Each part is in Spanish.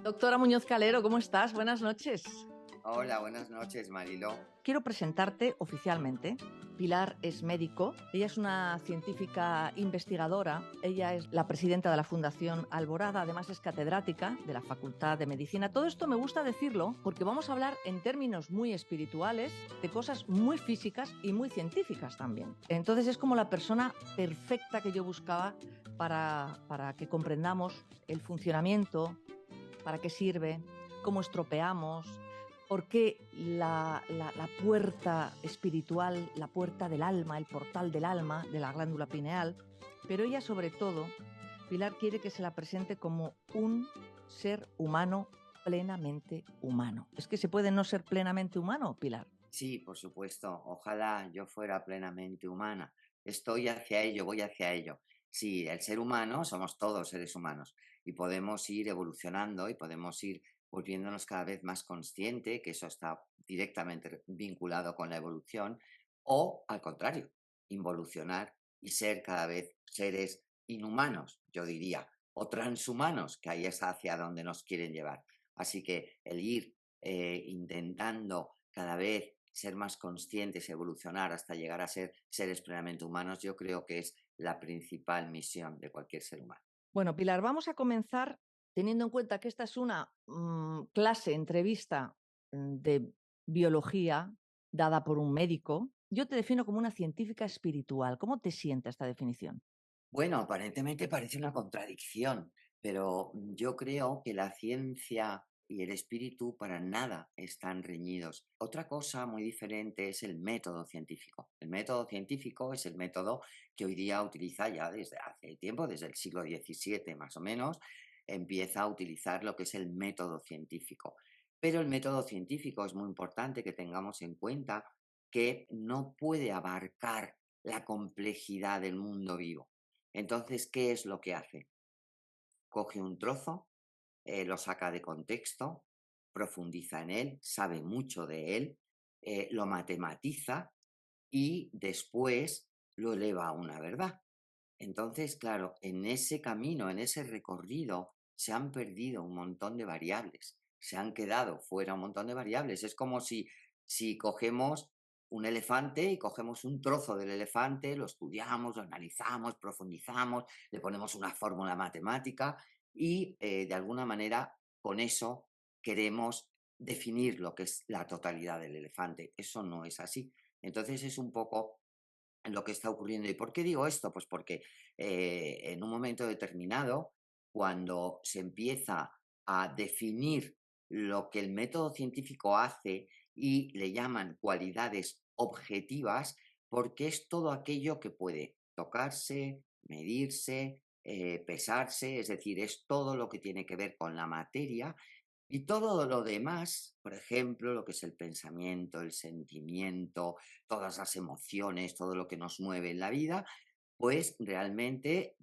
Doctora Muñoz Calero, ¿cómo estás? Buenas noches. Hola, buenas noches, Mariló. Quiero presentarte oficialmente. Pilar es médico, ella es una científica investigadora, ella es la presidenta de la Fundación Alborada, además es catedrática de la Facultad de Medicina. Todo esto me gusta decirlo porque vamos a hablar en términos muy espirituales de cosas muy físicas y muy científicas también. Entonces es como la persona perfecta que yo buscaba para que comprendamos el funcionamiento, para qué sirve, cómo estropeamos, por qué la puerta espiritual, la puerta del alma, el portal del alma, de la glándula pineal. Pero ella, sobre todo, Pilar quiere que se la presente como un ser humano plenamente humano. ¿Es que se puede no ser plenamente humano, Pilar? Sí, por supuesto. Ojalá yo fuera plenamente humana. Estoy hacia ello, voy hacia ello. Sí, el ser humano somos todos seres humanos y podemos ir evolucionando y podemos ir volviéndonos cada vez más consciente, que eso está directamente vinculado con la evolución, o al contrario, involucionar y ser cada vez seres inhumanos, yo diría, o transhumanos, que ahí es hacia donde nos quieren llevar. Así que el ir intentando cada vez ser más conscientes, evolucionar hasta llegar a ser seres plenamente humanos, yo creo que es la principal misión de cualquier ser humano. Bueno, Pilar, vamos a comenzar teniendo en cuenta que esta es una clase, entrevista de biología dada por un médico. Yo te defino como una científica espiritual. ¿Cómo te sienta esta definición? Bueno, aparentemente parece una contradicción, pero yo creo que la ciencia y el espíritu para nada están reñidos. Otra cosa muy diferente es el método científico. El método científico es el método que hoy día utiliza ya desde hace tiempo, desde el siglo XVII más o menos, empieza a utilizar lo que es el método científico. Pero el método científico es muy importante que tengamos en cuenta que no puede abarcar la complejidad del mundo vivo. Entonces, ¿qué es lo que hace? Coge un trozo, lo saca de contexto, profundiza en él, sabe mucho de él, lo matematiza y después lo eleva a una verdad. Entonces, claro, en ese camino, en ese recorrido, se han perdido un montón de variables, se han quedado fuera un montón de variables. Es como si cogemos un elefante y cogemos un trozo del elefante, lo estudiamos, lo analizamos, profundizamos, le ponemos una fórmula matemática y de alguna manera con eso queremos definir lo que es la totalidad del elefante. Eso no es así. Entonces es un poco lo que está ocurriendo. ¿Y por qué digo esto? Pues porque en un momento determinado, cuando se empieza a definir lo que el método científico hace y le llaman cualidades objetivas, porque es todo aquello que puede tocarse, medirse, pesarse, es decir, es todo lo que tiene que ver con la materia y todo lo demás, por ejemplo, lo que es el pensamiento, el sentimiento, todas las emociones, todo lo que nos mueve en la vida, pues realmente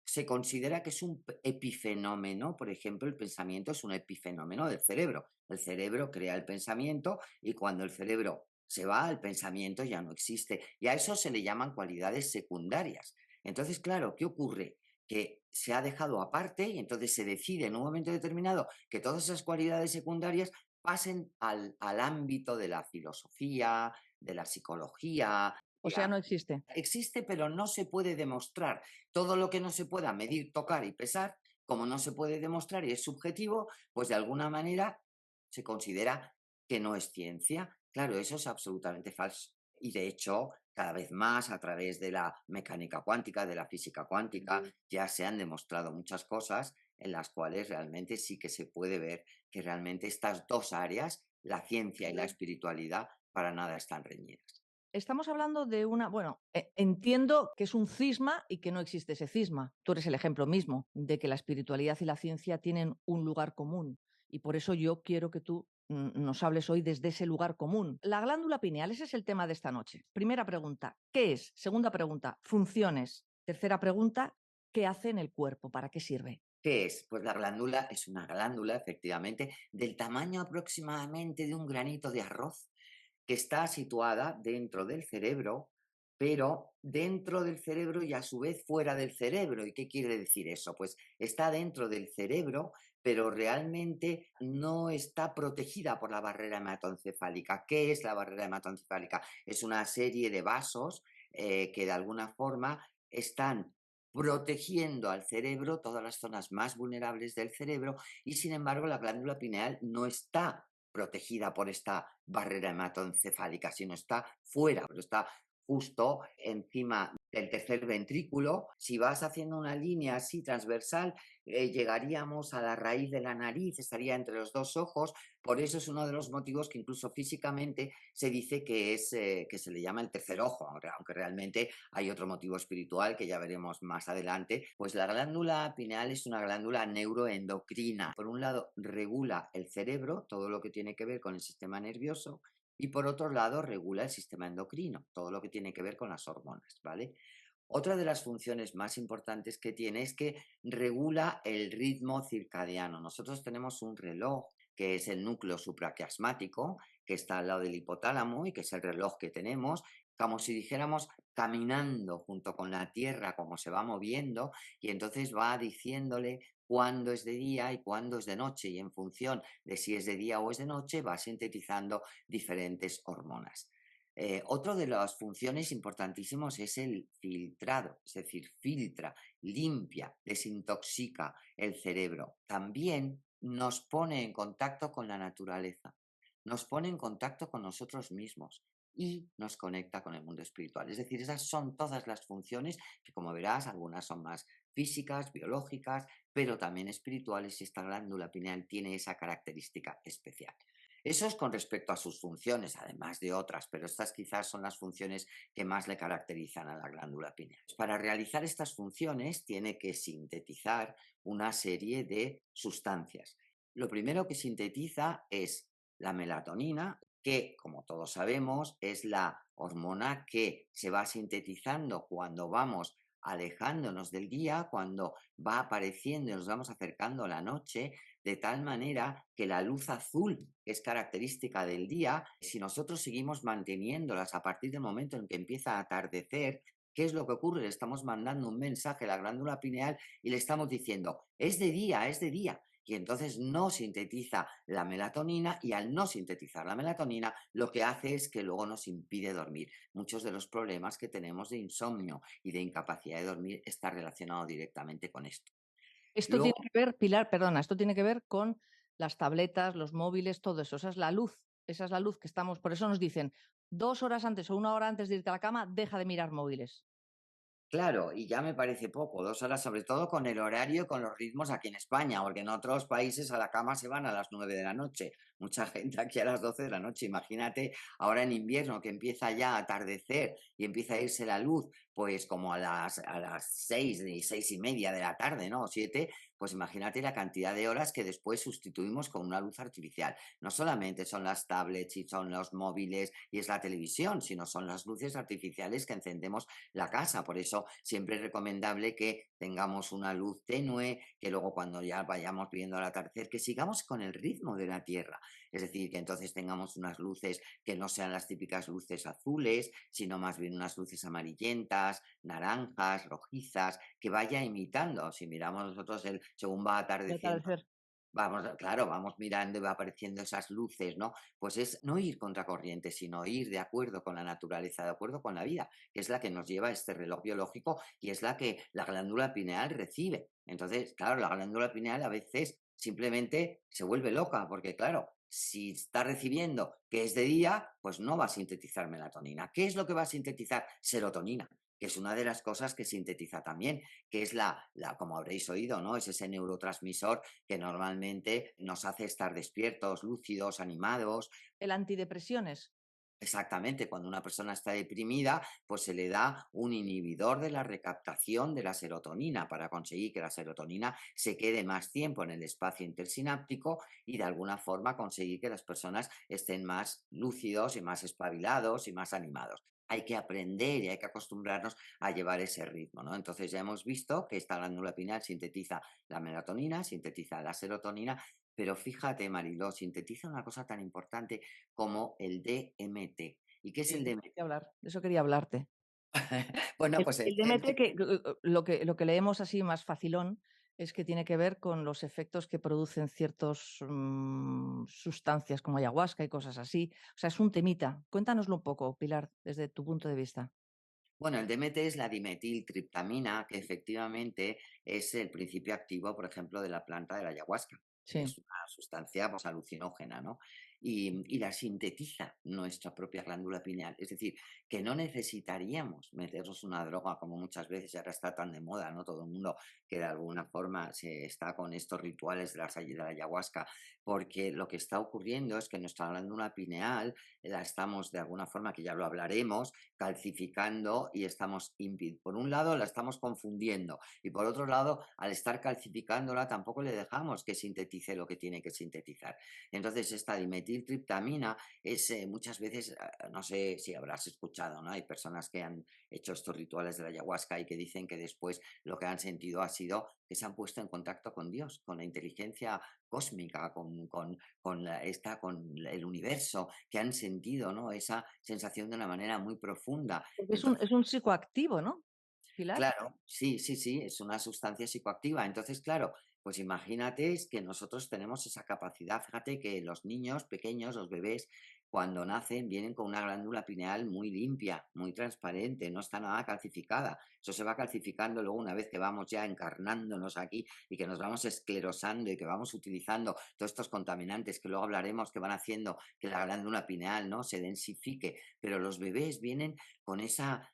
se considera que es un epifenómeno. Por ejemplo, el pensamiento es un epifenómeno del cerebro. El cerebro crea el pensamiento y cuando el cerebro se va, el pensamiento ya no existe. Y a eso se le llaman cualidades secundarias. Entonces, claro, ¿qué ocurre? Que se ha dejado aparte y entonces se decide en un momento determinado que todas esas cualidades secundarias pasen al ámbito de la filosofía, de la psicología. O sea, no existe. Existe, pero no se puede demostrar. Todo lo que no se pueda medir, tocar y pesar, como no se puede demostrar y es subjetivo, pues de alguna manera se considera que no es ciencia. Claro, eso es absolutamente falso. Y de hecho, cada vez más a través de la mecánica cuántica, de la física cuántica, ya se han demostrado muchas cosas en las cuales realmente sí que se puede ver que realmente estas dos áreas, la ciencia y la espiritualidad, para nada están reñidas. Estamos hablando de una, bueno, entiendo que es un cisma y que no existe ese cisma. Tú eres el ejemplo mismo de que la espiritualidad y la ciencia tienen un lugar común y por eso yo quiero que tú nos hables hoy desde ese lugar común. La glándula pineal, ese es el tema de esta noche. Primera pregunta, ¿qué es? Segunda pregunta, funciones. Tercera pregunta, ¿qué hace en el cuerpo? ¿Para qué sirve? ¿Qué es? Pues la glándula es una glándula, efectivamente, del tamaño aproximadamente de un granito de arroz, que está situada dentro del cerebro, pero dentro del cerebro y a su vez fuera del cerebro. ¿Y qué quiere decir eso? Pues está dentro del cerebro, pero realmente no está protegida por la barrera hematoencefálica. ¿Qué es la barrera hematoencefálica? Es una serie de vasos que de alguna forma están protegiendo al cerebro, todas las zonas más vulnerables del cerebro, y sin embargo la glándula pineal no está protegida por esta barrera hematoencefálica, sino está fuera, pero está justo encima del tercer ventrículo. Si vas haciendo una línea así transversal, llegaríamos a la raíz de la nariz, estaría entre los dos ojos. Por eso es uno de los motivos que incluso físicamente se dice que es que se le llama el tercer ojo, aunque realmente hay otro motivo espiritual que ya veremos más adelante. Pues la glándula pineal es una glándula neuroendocrina. Por un lado, regula el cerebro, todo lo que tiene que ver con el sistema nervioso, y por otro lado, regula el sistema endocrino, todo lo que tiene que ver con las hormonas, ¿vale? Otra de las funciones más importantes que tiene es que regula el ritmo circadiano. Nosotros tenemos un reloj que es el núcleo supraquiasmático, que está al lado del hipotálamo y que es el reloj que tenemos, como si dijéramos caminando junto con la Tierra, como se va moviendo, y entonces va diciéndole cuándo es de día y cuándo es de noche, y en función de si es de día o es de noche va sintetizando diferentes hormonas. Otro de las funciones importantísimos es el filtrado, es decir, filtra, limpia, desintoxica el cerebro. También nos pone en contacto con la naturaleza, nos pone en contacto con nosotros mismos y nos conecta con el mundo espiritual. Es decir, esas son todas las funciones que, como verás, algunas son más físicas, biológicas, pero también espirituales, y esta glándula pineal tiene esa característica especial. Eso es con respecto a sus funciones, además de otras, pero estas quizás son las funciones que más le caracterizan a la glándula pineal. Para realizar estas funciones tiene que sintetizar una serie de sustancias. Lo primero que sintetiza es la melatonina, que, como todos sabemos, es la hormona que se va sintetizando cuando vamos alejándonos del día, cuando va apareciendo y nos vamos acercando a la noche, de tal manera que la luz azul, que es característica del día, si nosotros seguimos manteniéndolas a partir del momento en que empieza a atardecer, ¿qué es lo que ocurre? Le estamos mandando un mensaje a la glándula pineal y le estamos diciendo, es de día, es de día. Y entonces no sintetiza la melatonina, y al no sintetizar la melatonina lo que hace es que luego nos impide dormir. Muchos de los problemas que tenemos de insomnio y de incapacidad de dormir está relacionado directamente con esto. Esto tiene Luego, que ver, Pilar, perdona, esto tiene que ver con las tabletas, los móviles, todo eso. Esa es la luz que estamos, por eso nos dicen 2 horas antes o 1 hora antes de irte a la cama, deja de mirar móviles. claro, y ya me parece poco, 2 horas, sobre todo con el horario y con los ritmos aquí en España, porque en otros países a la cama se van a las 9 de la noche. Mucha gente aquí a las 12 de la noche. Imagínate ahora en invierno que empieza ya a atardecer y empieza a irse la luz, pues como a las 6 y 6:30 de la tarde, ¿no? O 7, pues imagínate la cantidad de horas que después sustituimos con una luz artificial. No solamente son las tablets y son los móviles y es la televisión, sino son las luces artificiales que encendemos la casa. Por eso siempre es recomendable que tengamos una luz tenue, que luego cuando ya vayamos viendo al atardecer, que sigamos con el ritmo de la Tierra. Es decir, que entonces tengamos unas luces que no sean las típicas luces azules, sino más bien unas luces amarillentas, naranjas, rojizas, que vaya imitando. Si miramos nosotros según va De atardeciendo, atardecer. vamos, claro, vamos mirando y va apareciendo esas luces, ¿no? Pues es no ir contracorriente, sino ir de acuerdo con la naturaleza, de acuerdo con la vida, que es la que nos lleva a este reloj biológico y es la que la glándula pineal recibe. Entonces, claro, la glándula pineal a veces simplemente se vuelve loca, porque claro, si está recibiendo que es de día, pues no va a sintetizar melatonina. ¿Qué es lo que va a sintetizar? Serotonina, que es una de las cosas que sintetiza también, que es como habréis oído, ¿no? Es ese neurotransmisor que normalmente nos hace estar despiertos, lúcidos, animados. El antidepresiones. Exactamente, cuando una persona está deprimida, pues se le da un inhibidor de la recaptación de la serotonina para conseguir que la serotonina se quede más tiempo en el espacio intersináptico y de alguna forma conseguir que las personas estén más lúcidos y más espabilados y más animados. Hay que aprender y hay que acostumbrarnos a llevar ese ritmo, ¿no? Entonces ya hemos visto que esta glándula pineal sintetiza la melatonina, sintetiza la serotonina, pero fíjate, Mariló, sintetiza una cosa tan importante como el DMT. ¿Y qué es Sí, el de eso DMT? quería hablar, de eso quería hablarte. Bueno, El pues el el DMT que lo que leemos así más facilón es que tiene que ver con los efectos que producen ciertos, sustancias como ayahuasca y cosas así. O sea, es un temita. Cuéntanoslo un poco, Pilar, desde tu punto de vista. Bueno, el DMT es la dimetiltriptamina, que efectivamente es el principio activo, por ejemplo, de la planta de la ayahuasca. Sí, Es una sustancia pues, alucinógena, ¿no? Y la sintetiza nuestra propia glándula pineal. Es decir, que no necesitaríamos meternos una droga como muchas veces, y ahora está tan de moda, ¿no? Todo el mundo que de alguna forma se está con estos rituales de la ayahuasca, porque lo que está ocurriendo es que nuestra glándula pineal la estamos de alguna forma, que ya lo hablaremos, calcificando y estamos por un lado la estamos confundiendo y por otro lado al estar calcificándola tampoco le dejamos que sintetice lo que tiene que sintetizar. Entonces esta dimetiltriptamina es muchas veces, no sé si habrás escuchado, ¿no? Hay personas que han hecho estos rituales de la ayahuasca y que dicen que después lo que han sentido ha sido que se han puesto en contacto con Dios, con la inteligencia cósmica, con el universo, que han sentido, ¿no? Esa sensación de una manera muy profunda. porque es un Entonces, es un psicoactivo, ¿no, Pilar? claro, sí, sí, sí, es una sustancia psicoactiva. Entonces, claro, pues imagínate es que nosotros tenemos esa capacidad. Fíjate que los niños pequeños, los bebés, cuando nacen, vienen con una glándula pineal muy limpia, muy transparente, no está nada calcificada. Eso se va calcificando luego una vez que vamos ya encarnándonos aquí y que nos vamos esclerosando y que vamos utilizando todos estos contaminantes que luego hablaremos que van haciendo que la glándula pineal, ¿no? Se densifique. Pero los bebés vienen con esa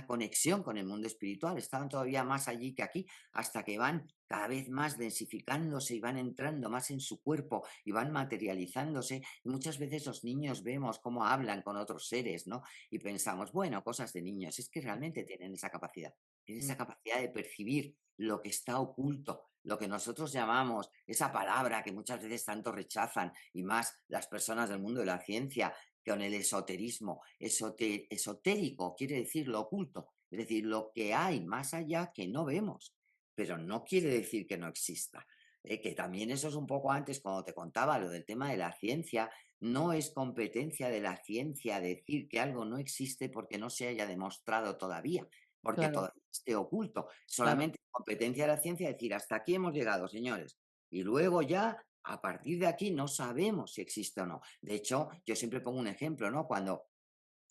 conexión con el mundo espiritual, estaban todavía más allí que aquí, hasta que van cada vez más densificándose y van entrando más en su cuerpo y van materializándose. Y muchas veces los niños vemos cómo hablan con otros seres, ¿no? Y pensamos, bueno, cosas de niños, es que realmente tienen Mm. esa capacidad de percibir lo que está oculto, lo que nosotros llamamos esa palabra que muchas veces tanto rechazan, y más las personas del mundo de la ciencia, con el esoterismo. Esotérico quiere decir lo oculto, es decir, lo que hay más allá que no vemos, pero no quiere decir que no exista. Que también eso es un poco antes, cuando te contaba lo del tema de la ciencia, no es competencia de la ciencia decir que algo no existe porque no se haya demostrado todavía, porque Claro, todavía esté oculto. claro. Solamente es competencia de la ciencia decir, hasta aquí hemos llegado, señores. Y luego ya, a partir de aquí, no sabemos si existe o no. De hecho, yo siempre pongo un ejemplo, ¿no? Cuando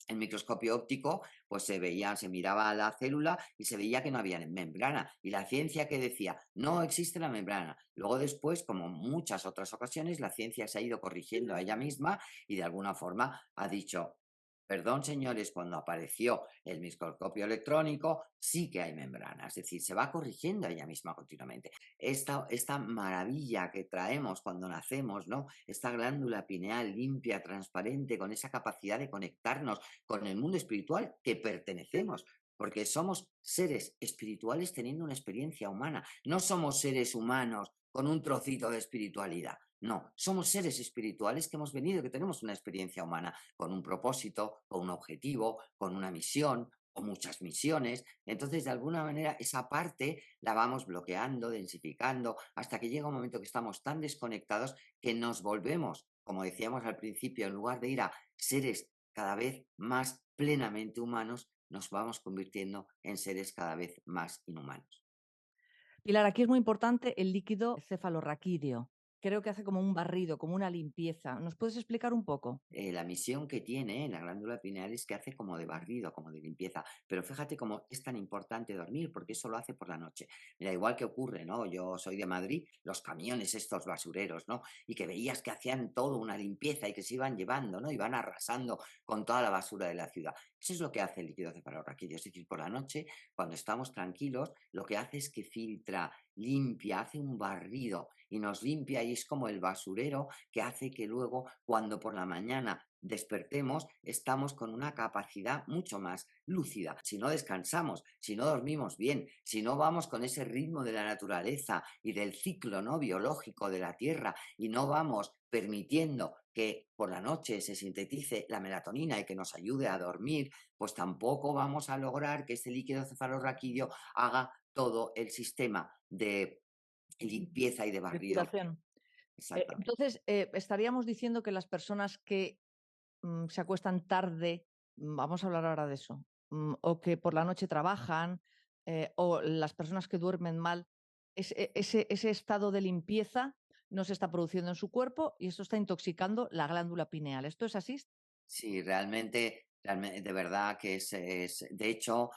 el microscopio óptico, pues se veía, se miraba la célula y se veía que no había membrana. Y la ciencia que decía, no existe la membrana. Luego después, como muchas otras ocasiones, la ciencia se ha ido corrigiendo a ella misma y de alguna forma ha dicho, perdón señores, cuando apareció el microscopio electrónico, sí que hay membrana. Es decir, se va corrigiendo a ella misma continuamente. Esta maravilla que traemos cuando nacemos, ¿no? Esta glándula pineal limpia, transparente, con esa capacidad de conectarnos con el mundo espiritual que pertenecemos, porque somos seres espirituales teniendo una experiencia humana. No somos seres humanos con un trocito de espiritualidad. No, somos seres espirituales que hemos venido, que tenemos una experiencia humana con un propósito, con un objetivo, con una misión o muchas misiones. Entonces, de alguna manera, esa parte la vamos bloqueando, densificando, hasta que llega un momento que estamos tan desconectados que nos volvemos, como decíamos al principio, en lugar de ir a seres cada vez más plenamente humanos, nos vamos convirtiendo en seres cada vez más inhumanos. Pilar, aquí es muy importante el líquido cefalorraquídeo. Creo que hace como un barrido, como una limpieza. ¿Nos puedes explicar un poco? La misión que tiene la glándula pineal es que hace como de barrido, como de limpieza. Pero fíjate cómo es tan importante dormir, porque eso lo hace por la noche. Mira, igual que ocurre, ¿no? Yo soy de Madrid, los camiones estos basureros, ¿no? Y que veías que hacían todo una limpieza y que se iban llevando, ¿no? Iban arrasando con toda la basura de la ciudad. Eso es lo que hace el líquido cefalorraquídeo. Es decir, por la noche, cuando estamos tranquilos, lo que hace es que filtra, limpia, hace un barrido y nos limpia, y es como el basurero que hace que luego, cuando por la mañana despertemos, estamos con una capacidad mucho más lúcida. Si no descansamos, si no dormimos bien, si no vamos con ese ritmo de la naturaleza y del ciclo, ¿no?, biológico de la Tierra, y no vamos permitiendo que por la noche se sintetice la melatonina y que nos ayude a dormir, pues tampoco vamos a lograr que ese líquido cefalorraquídeo haga todo el sistema de limpieza y de barrido. Depuración. Exactamente. Entonces, estaríamos diciendo que las personas que se acuestan tarde, vamos a hablar ahora de eso, o que por la noche trabajan, o las personas que duermen mal, ese estado de limpieza no se está produciendo en su cuerpo y esto está intoxicando la glándula pineal. ¿Esto es así? Sí, de verdad que de hecho,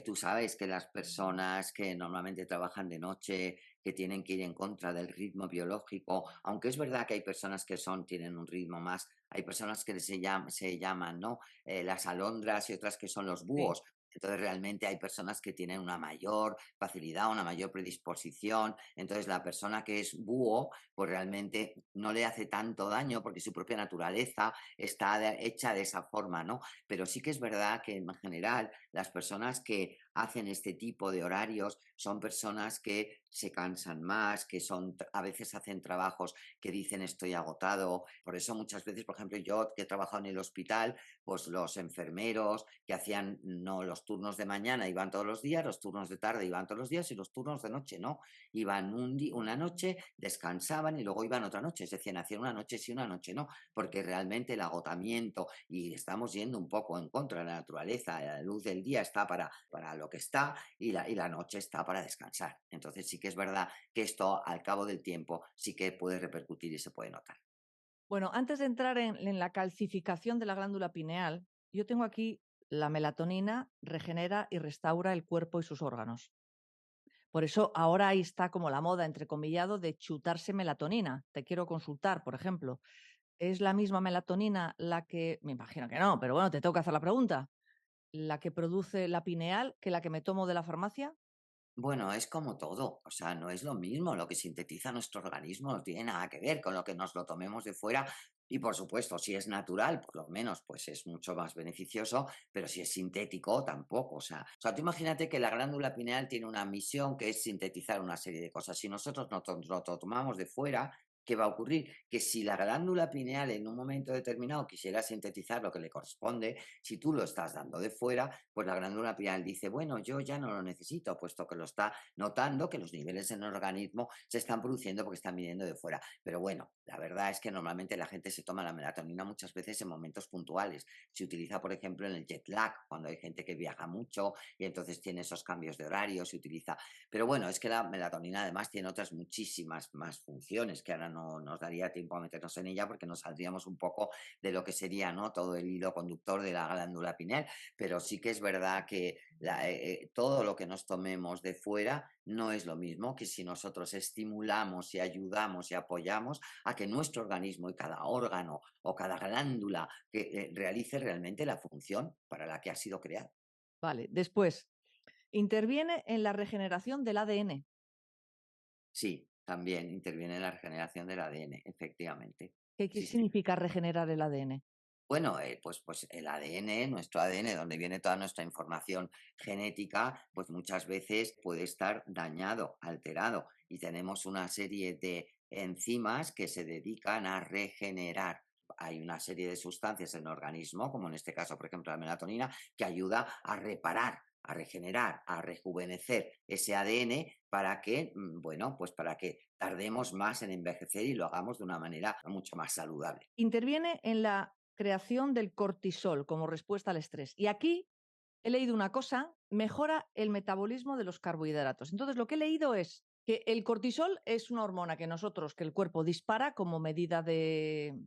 tú sabes que las personas que normalmente trabajan de noche, que tienen que ir en contra del ritmo biológico, aunque es verdad que hay personas que tienen un ritmo más, hay personas que se llaman, ¿no? Las alondras y otras que son los Sí. búhos. Entonces, realmente hay personas que tienen una mayor facilidad, una mayor predisposición. Entonces, la persona que es búho, pues realmente no le hace tanto daño porque su propia naturaleza hecha de esa forma, ¿no? Pero sí que es verdad que en general las personas que hacen este tipo de horarios son personas que se cansan más, a veces hacen trabajos que dicen estoy agotado. Por eso muchas veces, por ejemplo, yo que he trabajado en el hospital, pues los enfermeros que hacían no los turnos de mañana iban todos los días, los turnos de tarde iban todos los días y los turnos de noche no. Iban una noche, descansaban y luego iban otra noche. Es decir, hacían una noche sí, una noche no, porque realmente el agotamiento y estamos yendo un poco en contra de la naturaleza, la luz del día está para lo que está y la noche está para descansar. Entonces sí que es verdad que esto al cabo del tiempo sí que puede repercutir y se puede notar. Bueno, antes de entrar en la calcificación de la glándula pineal, yo tengo aquí la melatonina regenera y restaura el cuerpo y sus órganos. Por eso ahora ahí está como la moda, entrecomillado, de chutarse melatonina. Te quiero consultar, por ejemplo. ¿Es la misma melatonina la que, me imagino que no, pero bueno, te tengo que hacer la pregunta, la que produce la pineal que la que me tomo de la farmacia? Bueno, es como todo, o sea, no es lo mismo, lo que sintetiza nuestro organismo no tiene nada que ver con lo que nos lo tomemos de fuera y por supuesto, si es natural, por lo menos, pues es mucho más beneficioso, pero si es sintético, tampoco, o sea, tú imagínate que la glándula pineal tiene una misión que es sintetizar una serie de cosas. Si nosotros lo tomamos de fuera, ¿qué va a ocurrir? Que si la glándula pineal en un momento determinado quisiera sintetizar lo que le corresponde, si tú lo estás dando de fuera, pues la glándula pineal dice, bueno, yo ya no lo necesito, puesto que lo está notando, que los niveles en el organismo se están produciendo porque están viniendo de fuera. Pero bueno, la verdad es que normalmente la gente se toma la melatonina muchas veces en momentos puntuales. Se utiliza, por ejemplo, en el jet lag, cuando hay gente que viaja mucho y entonces tiene esos cambios de horario, se utiliza. Pero bueno, es que la melatonina además tiene otras muchísimas más funciones que ahora no nos daría tiempo a meternos en ella porque nos saldríamos un poco de lo que sería, ¿no?, todo el hilo conductor de la glándula pineal, pero sí que es verdad que todo lo que nos tomemos de fuera no es lo mismo que si nosotros estimulamos y ayudamos y apoyamos a que nuestro organismo y cada órgano o cada glándula que realice realmente la función para la que ha sido creado. Vale, después, interviene en la regeneración del ADN. Sí, también interviene en la regeneración del ADN, efectivamente. ¿Qué Sí, sí. significa regenerar el ADN? Bueno, pues el ADN, nuestro ADN, donde viene toda nuestra información genética, pues muchas veces puede estar dañado, alterado, y tenemos una serie de enzimas que se dedican a regenerar. Hay una serie de sustancias en el organismo, como en este caso, por ejemplo, la melatonina, que ayuda a reparar, a regenerar, a rejuvenecer ese ADN para que, bueno, pues para que tardemos más en envejecer y lo hagamos de una manera mucho más saludable. Interviene en la creación del cortisol como respuesta al estrés. Y aquí he leído una cosa, mejora el metabolismo de los carbohidratos. Entonces, lo que he leído es que el cortisol es una hormona que el cuerpo dispara como medida de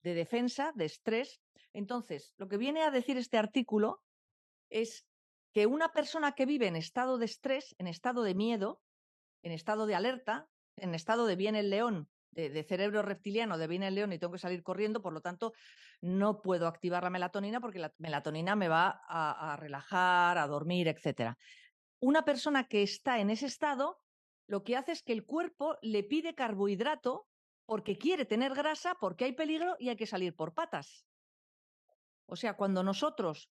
defensa, de estrés. Entonces, lo que viene a decir este artículo es que una persona que vive en estado de estrés, en estado de miedo, en estado de alerta, en estado de viene el león, de cerebro reptiliano, de viene el león y tengo que salir corriendo, por lo tanto, no puedo activar la melatonina porque la melatonina me va a relajar, a dormir, etcétera. Una persona que está en ese estado, lo que hace es que el cuerpo le pide carbohidrato porque quiere tener grasa, porque hay peligro y hay que salir por patas. O sea, cuando nosotros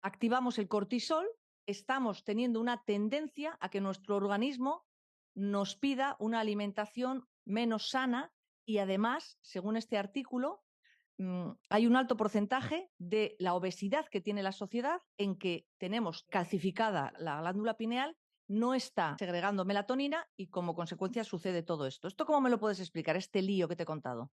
activamos el cortisol, estamos teniendo una tendencia a que nuestro organismo nos pida una alimentación menos sana y además, según este artículo, hay un alto porcentaje de la obesidad que tiene la sociedad en que tenemos calcificada la glándula pineal, no está segregando melatonina y como consecuencia sucede todo esto. ¿Esto cómo me lo puedes explicar, este lío que te he contado?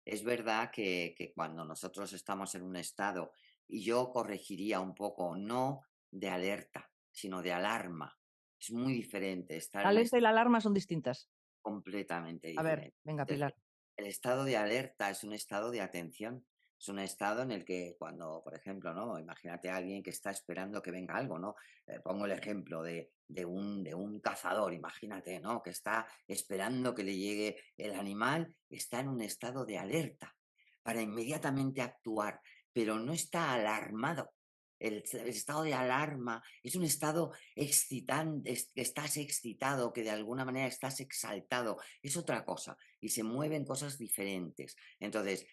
Es verdad que cuando nosotros estamos en un estado y yo corregiría un poco, no de alerta, sino de alarma. Es muy diferente estar La en un alerta y la alarma son distintas. completamente A ver, diferente. venga, Es Pilar. decir, el estado de alerta es un estado de atención, es un estado en el que cuando, por ejemplo, ¿no? Imagínate a alguien que está esperando que venga algo, ¿no? Pongo el ejemplo de un cazador, imagínate, ¿no? Que está esperando que le llegue el animal, está en un estado de alerta para inmediatamente actuar, pero no está alarmado. El estado de alarma es un estado excitante, que estás excitado, que de alguna manera estás exaltado, es otra cosa y se mueven cosas diferentes. Entonces,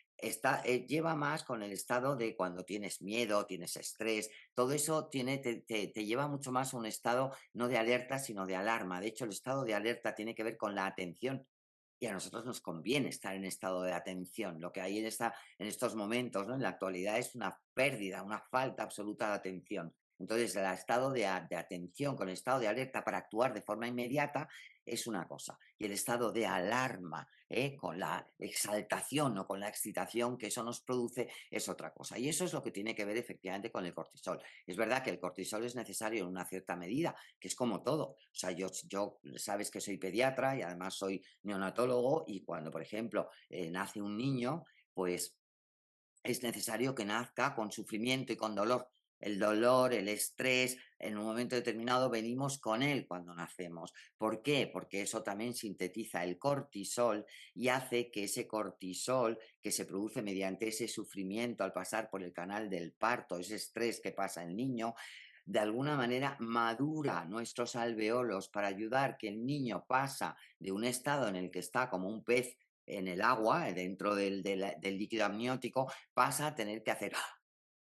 lleva más con el estado de cuando tienes miedo, tienes estrés, todo eso te lleva mucho más a un estado no de alerta, sino de alarma. De hecho, el estado de alerta tiene que ver con la atención. Y a nosotros nos conviene estar en estado de atención. Lo que hay en estos momentos, ¿no? En la actualidad es una pérdida, una falta absoluta de atención. Entonces, el estado de atención con el estado de alerta para actuar de forma inmediata es una cosa. Y el estado de alarma, con la exaltación o con la excitación que eso nos produce, es otra cosa. Y eso es lo que tiene que ver efectivamente con el cortisol. Es verdad que el cortisol es necesario en una cierta medida, que es como todo. O sea, yo sabes que soy pediatra y además soy neonatólogo y cuando, por ejemplo, nace un niño, pues es necesario que nazca con sufrimiento y con dolor. El dolor, el estrés, en un momento determinado venimos con él cuando nacemos. ¿Por qué? Porque eso también sintetiza el cortisol y hace que ese cortisol que se produce mediante ese sufrimiento al pasar por el canal del parto, ese estrés que pasa el niño, de alguna manera madura nuestros alveolos para ayudar que el niño pasa de un estado en el que está como un pez en el agua, dentro del líquido amniótico, pasa a tener que hacer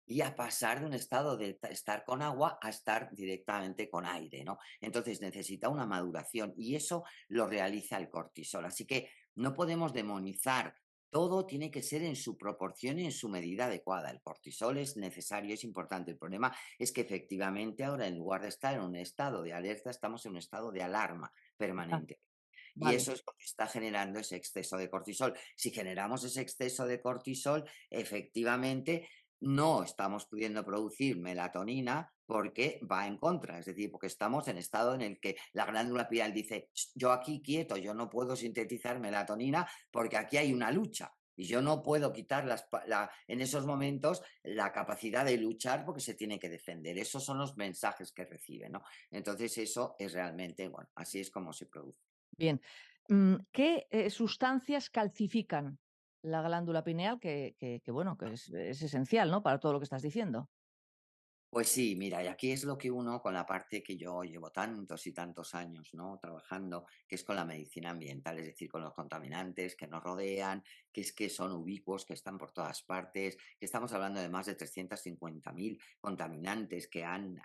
y a pasar de un estado de estar con agua a estar directamente con aire, ¿no? Entonces necesita una maduración y eso lo realiza el cortisol. Así que no podemos demonizar. Todo tiene que ser en su proporción y en su medida adecuada. El cortisol es necesario, es importante. El problema es que efectivamente ahora, en lugar de estar en un estado de alerta, estamos en un estado de alarma Ah, permanente. Y vale. eso es lo que está generando ese exceso de cortisol. Si generamos ese exceso de cortisol, efectivamente no estamos pudiendo producir melatonina porque va en contra, es decir, porque estamos en estado en el que la glándula pineal dice, yo aquí quieto, yo no puedo sintetizar melatonina porque aquí hay una lucha. Y yo no puedo quitar en esos momentos la capacidad de luchar porque se tiene que defender. Esos son los mensajes que recibe, ¿no? Entonces eso es realmente, bueno, así es como se produce. Bien. ¿Qué sustancias calcifican la glándula pineal? Bueno, que es esencial, ¿no? Para todo lo que estás diciendo. Pues sí, mira, y aquí es lo que uno con la parte que yo llevo tantos y tantos años, ¿no? Trabajando, que es con la medicina ambiental, es decir, con los contaminantes que nos rodean, que son ubicuos, que están por todas partes, que estamos hablando de más de 350.000 contaminantes que han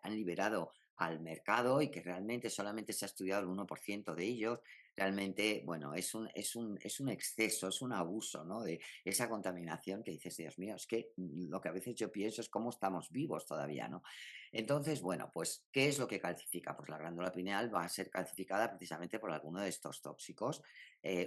liberado al mercado y que realmente solamente se ha estudiado el 1% de ellos. Realmente, bueno, es un exceso, es un abuso, ¿no? De esa contaminación que dices, Dios mío, es que lo que a veces yo pienso es cómo estamos vivos todavía, ¿no? Entonces, bueno, pues, ¿qué es lo que calcifica? Pues la glándula pineal va a ser calcificada precisamente por alguno de estos tóxicos.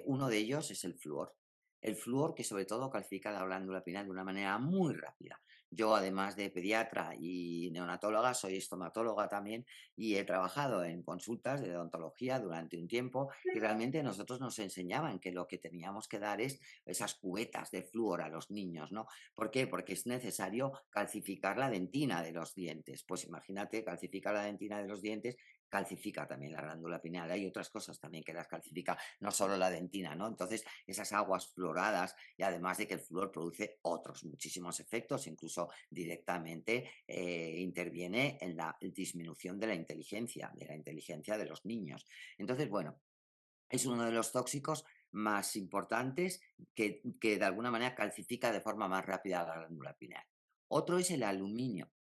Uno de ellos es el flúor. El flúor que sobre todo calcifica la glándula pineal de una manera muy rápida. Yo, además de pediatra y neonatóloga, soy estomatóloga también y he trabajado en consultas de odontología durante un tiempo y realmente nosotros nos enseñaban que lo que teníamos que dar es esas cubetas de flúor a los niños, ¿no? ¿Por qué? Porque es necesario calcificar la dentina de los dientes. Pues imagínate, calcificar la dentina de los dientes, calcifica también la glándula pineal. Hay otras cosas también que las calcifica, no solo la dentina, ¿no? Entonces, esas aguas fluoradas, y además de que el flúor produce otros muchísimos efectos, incluso directamente interviene en la disminución de la inteligencia de los niños. Entonces, bueno, es uno de los tóxicos más importantes que de alguna manera calcifica de forma más rápida la glándula pineal. Otro es el aluminio.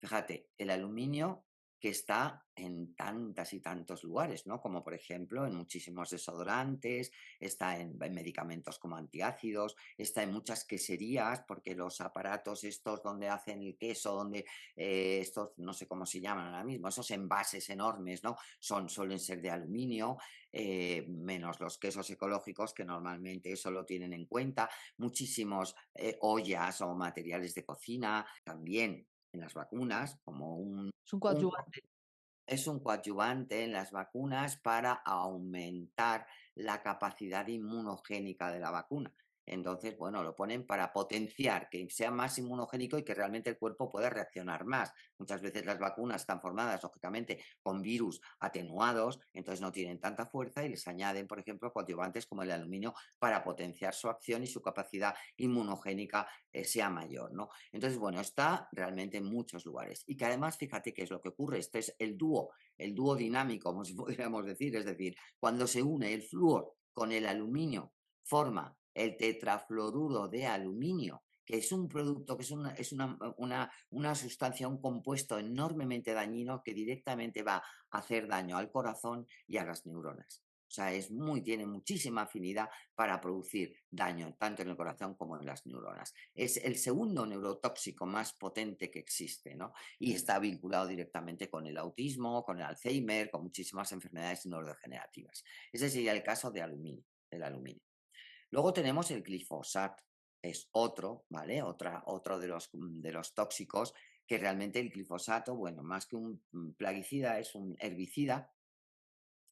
Fíjate, el aluminio que está en tantas y tantos lugares, ¿no? Como por ejemplo en muchísimos desodorantes, está en medicamentos como antiácidos, está en muchas queserías, porque los aparatos estos donde hacen el queso, donde estos no sé cómo se llaman ahora mismo, esos envases enormes, ¿no? Suelen ser de aluminio, menos los quesos ecológicos que normalmente eso lo tienen en cuenta, muchísimos ollas o materiales de cocina, también en las vacunas, como Es un un coadyuvante. es un coadyuvante en las vacunas para aumentar la capacidad inmunogénica de la vacuna. Entonces, bueno, lo ponen para potenciar que sea más inmunogénico y que realmente el cuerpo pueda reaccionar más. Muchas veces las vacunas están formadas, lógicamente, con virus atenuados, entonces no tienen tanta fuerza y les añaden, por ejemplo, coadyuvantes como el aluminio para potenciar su acción y su capacidad inmunogénica sea mayor, ¿no? Entonces, bueno, está realmente en muchos lugares. Y que además, fíjate qué es lo que ocurre. Este es el dúo dinámico, como si pudiéramos decir. Es decir, cuando se une el flúor con el aluminio, forma el tetrafluoruro de aluminio, que es un producto, que es una sustancia, un compuesto enormemente dañino que directamente va a hacer daño al corazón y a las neuronas. O sea, tiene muchísima afinidad para producir daño tanto en el corazón como en las neuronas. Es el segundo neurotóxico más potente que existe, ¿no? Y está vinculado directamente con el autismo, con el Alzheimer, con muchísimas enfermedades neurodegenerativas. Ese sería el caso de aluminio, del aluminio. Luego tenemos el glifosato, es otro, ¿vale? Otro de los tóxicos, que realmente el glifosato, bueno, más que un plaguicida, es un herbicida,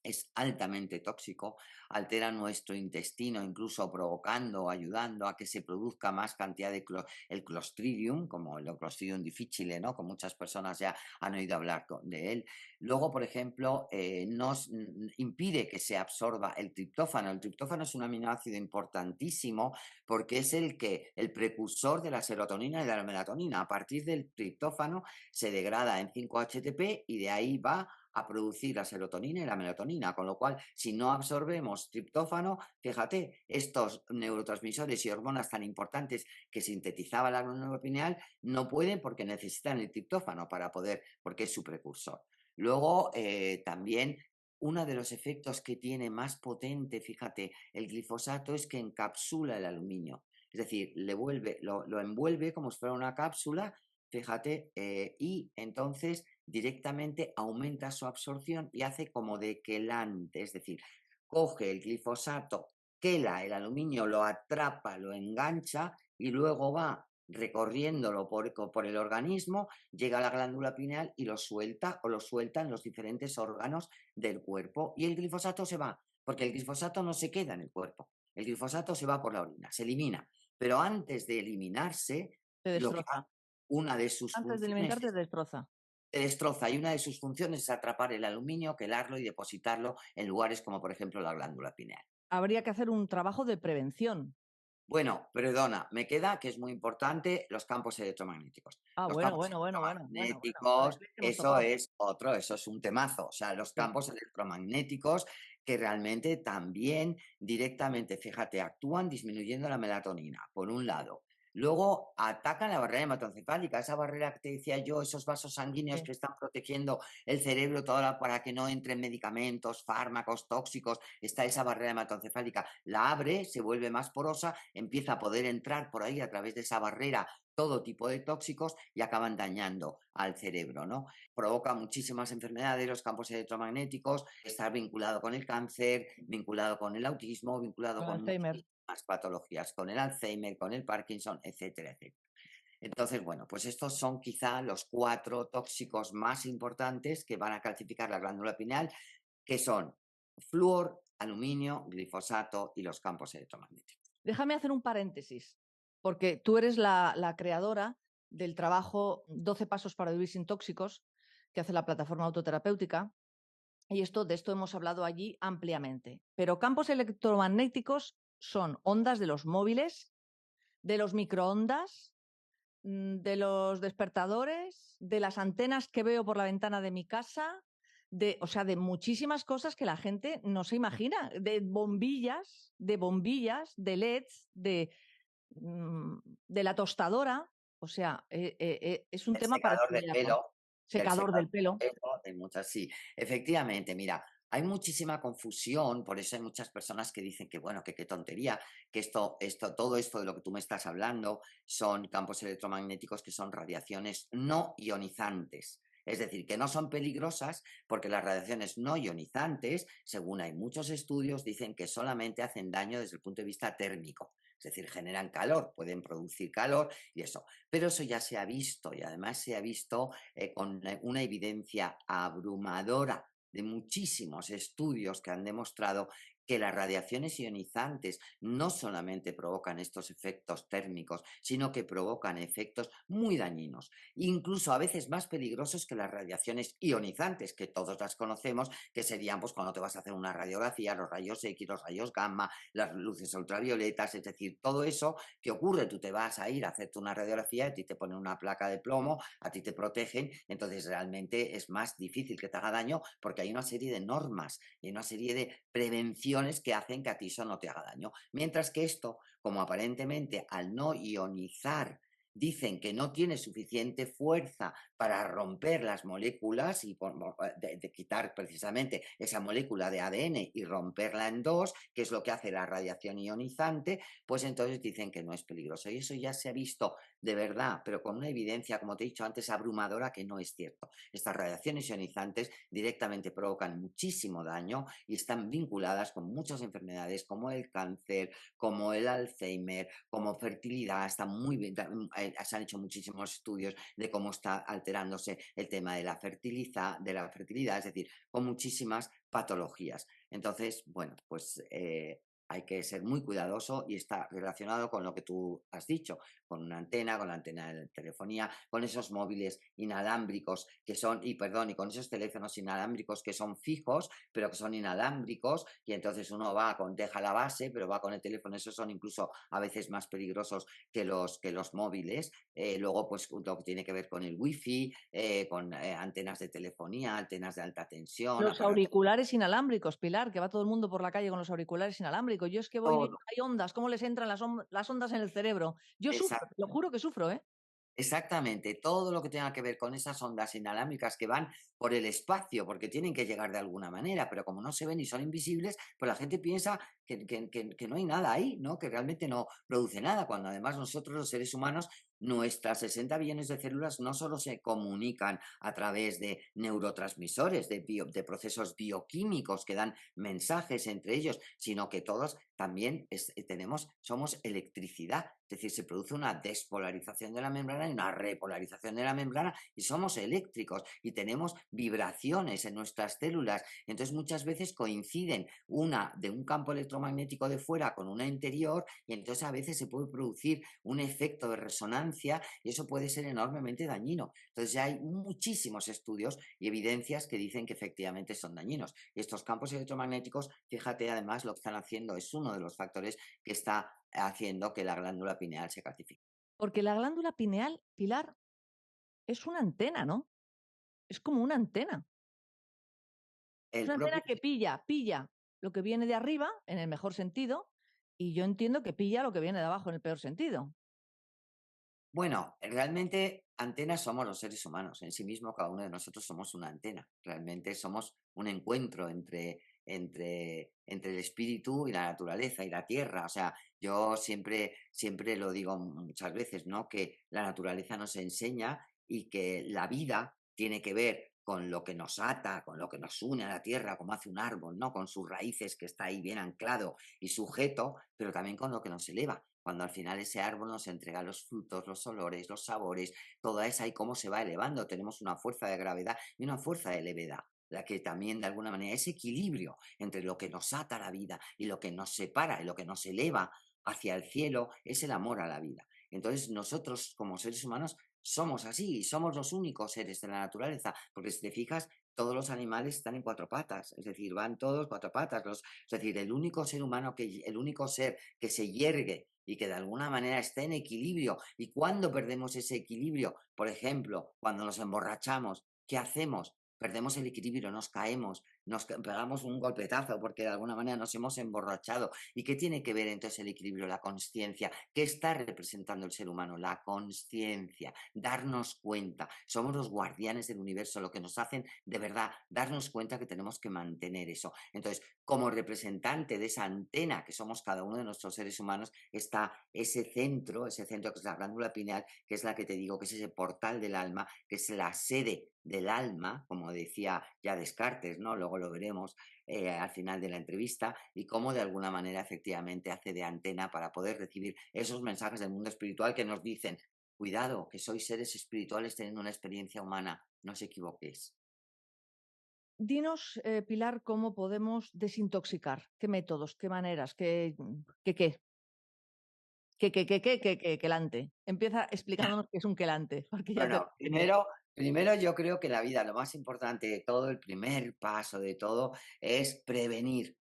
es altamente tóxico, altera nuestro intestino, incluso provocando o ayudando a que se produzca más cantidad de el Clostridium, como el Clostridium difficile, ¿no? Que muchas personas ya han oído hablar de él. Luego, por ejemplo, nos impide que se absorba el triptófano. El triptófano es un aminoácido importantísimo porque es el precursor de la serotonina y de la melatonina. A partir del triptófano se degrada en 5-HTP y de ahí va a producir la serotonina y la melatonina, con lo cual, si no absorbemos triptófano, fíjate, estos neurotransmisores y hormonas tan importantes que sintetizaba la glándula pineal no pueden porque necesitan el triptófano para poder, porque es su precursor. Luego, también uno de los efectos que tiene más potente, fíjate, el glifosato es que encapsula el aluminio. Es decir, lo envuelve como si fuera una cápsula, fíjate, y entonces directamente aumenta su absorción y hace como de quelante, es decir, coge el glifosato, quela el aluminio, lo atrapa, lo engancha y luego va recorriéndolo por el organismo, llega a la glándula pineal y lo suelta o lo suelta en los diferentes órganos del cuerpo. Y el glifosato se va, porque el glifosato no se queda en el cuerpo, el glifosato se va por la orina, se elimina. Pero antes de eliminarse, Te lo que destroza. una de sus Antes de funciones alimentarte, te destroza. se destroza y una de sus funciones es atrapar el aluminio, quelarlo y depositarlo en lugares como por ejemplo la glándula pineal. Habría que hacer un trabajo de prevención. Bueno, perdona, me queda que es muy importante los campos electromagnéticos. Ah, Los bueno, campos bueno, bueno, bueno, bueno, bueno. electromagnéticos, ¿Ves que hemos eso topado? es otro, eso es un temazo. O sea, los Sí. campos electromagnéticos que realmente también directamente, fíjate, actúan disminuyendo la melatonina, por un lado. Luego atacan la barrera hematoencefálica, esa barrera que te decía yo, esos vasos sanguíneos Sí. que están protegiendo el cerebro para que no entren medicamentos, fármacos tóxicos, está esa barrera hematoencefálica, la abre, se vuelve más porosa, empieza a poder entrar por ahí a través de esa barrera todo tipo de tóxicos y acaban dañando al cerebro, ¿no? Provoca muchísimas enfermedades, los campos electromagnéticos, está vinculado con el cáncer, vinculado con el autismo, vinculado Con con Alzheimer. muchísimas patologías, con el Alzheimer, con el Parkinson, etcétera, etcétera. Entonces, bueno, pues estos son quizá los 4 tóxicos más importantes que van a calcificar la glándula pineal, que son flúor, aluminio, glifosato y los campos electromagnéticos. Déjame hacer un paréntesis, porque tú eres la creadora del trabajo 12 pasos para vivir sin tóxicos que hace la plataforma autoterapéutica. Y de esto hemos hablado allí ampliamente. Pero campos electromagnéticos son ondas de los móviles, de los microondas, de los despertadores, de las antenas que veo por la ventana de mi casa, o sea, de muchísimas cosas que la gente no se imagina, de bombillas, de LEDs, de la tostadora. O sea, es un El tema para secador de estudiarlo. pelo. del Secador secado del pelo. del pelo, de muchas sí. Efectivamente, mira, hay muchísima confusión, por eso hay muchas personas que dicen que, bueno, que qué tontería, que todo esto de lo que tú me estás hablando son campos electromagnéticos que son radiaciones no ionizantes. Es decir, que no son peligrosas porque las radiaciones no ionizantes, según hay muchos estudios, dicen que solamente hacen daño desde el punto de vista térmico. Es decir, generan calor, pueden producir calor y eso. Pero eso ya se ha visto y además se ha visto con una evidencia abrumadora de muchísimos estudios que han demostrado que las radiaciones ionizantes no solamente provocan estos efectos térmicos, sino que provocan efectos muy dañinos, incluso a veces más peligrosos que las radiaciones ionizantes, que todos las conocemos, que serían pues cuando te vas a hacer una radiografía, los rayos X, los rayos gamma, las luces ultravioletas, es decir, todo eso que ocurre, tú te vas a ir a hacerte una radiografía, a ti te ponen una placa de plomo, a ti te protegen, entonces realmente es más difícil que te haga daño porque hay una serie de normas y una serie de prevenciones que hacen que a ti eso no te haga daño. Mientras que esto, como aparentemente al no ionizar dicen que no tiene suficiente fuerza para romper las moléculas y de quitar precisamente esa molécula de ADN y romperla en dos, que es lo que hace la radiación ionizante, pues entonces dicen que no es peligroso. Y eso ya se ha visto de verdad, pero con una evidencia, como te he dicho antes, abrumadora, que no es cierto. Estas radiaciones ionizantes directamente provocan muchísimo daño y están vinculadas con muchas enfermedades como el cáncer, como el Alzheimer, como fertilidad. Están muy bien, se han hecho muchísimos estudios de cómo está alterándose el tema de la fertilidad, es decir, con muchísimas patologías. Entonces, bueno, pues hay que ser muy cuidadoso y está relacionado con lo que tú has dicho, con una antena, con la antena de telefonía, con esos móviles inalámbricos que son, y perdón, y con esos teléfonos inalámbricos que son fijos, pero que son inalámbricos, y entonces uno deja la base, pero va con el teléfono, esos son incluso a veces más peligrosos que los móviles. Luego, pues lo que tiene que ver con el wifi, con antenas de telefonía, antenas de alta tensión, Los aparatos, auriculares inalámbricos, Pilar, que va todo el mundo por la calle con los auriculares inalámbricos. Yo es que voy viendo, todo. hay ondas, cómo les entran las ondas en el cerebro. Yo sufro, te lo juro que sufro, ¿eh? Exactamente, todo lo que tenga que ver con esas ondas inalámbricas que van por el espacio, porque tienen que llegar de alguna manera, pero como no se ven y son invisibles, pues la gente piensa que no hay nada ahí, ¿no? Que realmente no produce nada, cuando además nosotros los seres humanos, nuestras 60 billones de células no solo se comunican a través de neurotransmisores, de procesos bioquímicos que dan mensajes entre ellos, sino que todos también somos electricidad, es decir, se produce una despolarización de la membrana y una repolarización de la membrana y somos eléctricos y tenemos vibraciones en nuestras células. Entonces muchas veces coinciden una de un campo electromagnético de fuera con una interior y entonces a veces se puede producir un efecto de resonancia y eso puede ser enormemente dañino. Entonces ya hay muchísimos estudios y evidencias que dicen que efectivamente son dañinos. Y estos campos electromagnéticos, fíjate, además lo que están haciendo es uno de los factores que está haciendo que la glándula pineal se calcifique. Porque la glándula pineal, Pilar, es una antena, ¿no? Es como una antena. Es El una antena propio que pilla lo que viene de arriba, en el mejor sentido, y yo entiendo que pilla lo que viene de abajo, en el peor sentido. Bueno, realmente antenas somos los seres humanos. En sí mismo, cada uno de nosotros somos una antena. Realmente somos un encuentro entre el espíritu y la naturaleza y la tierra. O sea, yo siempre lo digo muchas veces, ¿no? Que la naturaleza nos enseña y que la vida tiene que ver con lo que nos ata, con lo que nos une a la tierra, como hace un árbol, ¿no? Con sus raíces que está ahí bien anclado y sujeto, pero también con lo que nos eleva cuando al final ese árbol nos entrega los frutos, los olores, los sabores, toda esa y cómo se va elevando. Tenemos una fuerza de gravedad y una fuerza de levedad, la que también de alguna manera ese equilibrio entre lo que nos ata a la vida y lo que nos separa y lo que nos eleva hacia el cielo es el amor a la vida. Entonces nosotros como seres humanos somos así y somos los únicos seres de la naturaleza, porque si te fijas, todos los animales están en cuatro patas, es decir, van todos cuatro patas. Es decir, el único ser que se yergue y que de alguna manera está en equilibrio. ¿Y cuando perdemos ese equilibrio? Por ejemplo, cuando nos emborrachamos, ¿qué hacemos? Perdemos el equilibrio, nos caemos, nos pegamos un golpetazo porque de alguna manera nos hemos emborrachado. ¿Y qué tiene que ver entonces el equilibrio, la consciencia? ¿Qué está representando el ser humano? La consciencia, darnos cuenta. Somos los guardianes del universo, lo que nos hacen de verdad darnos cuenta que tenemos que mantener eso. Entonces, como representante de esa antena que somos cada uno de nuestros seres humanos, está ese centro que es la glándula pineal, que es la que te digo que es ese portal del alma, que es la sede del alma, como decía ya Descartes, ¿no? Luego lo veremos al final de la entrevista, y cómo de alguna manera efectivamente hace de antena para poder recibir esos mensajes del mundo espiritual que nos dicen, cuidado, que sois seres espirituales teniendo una experiencia humana, no os equivoquéis. Dinos, Pilar, cómo podemos desintoxicar, qué métodos, qué maneras, quelante. Empieza explicándonos qué es un quelante, porque ya te lo Bueno, entiendo. primero yo creo que en la vida lo más importante de todo, el primer paso de todo, es prevenir.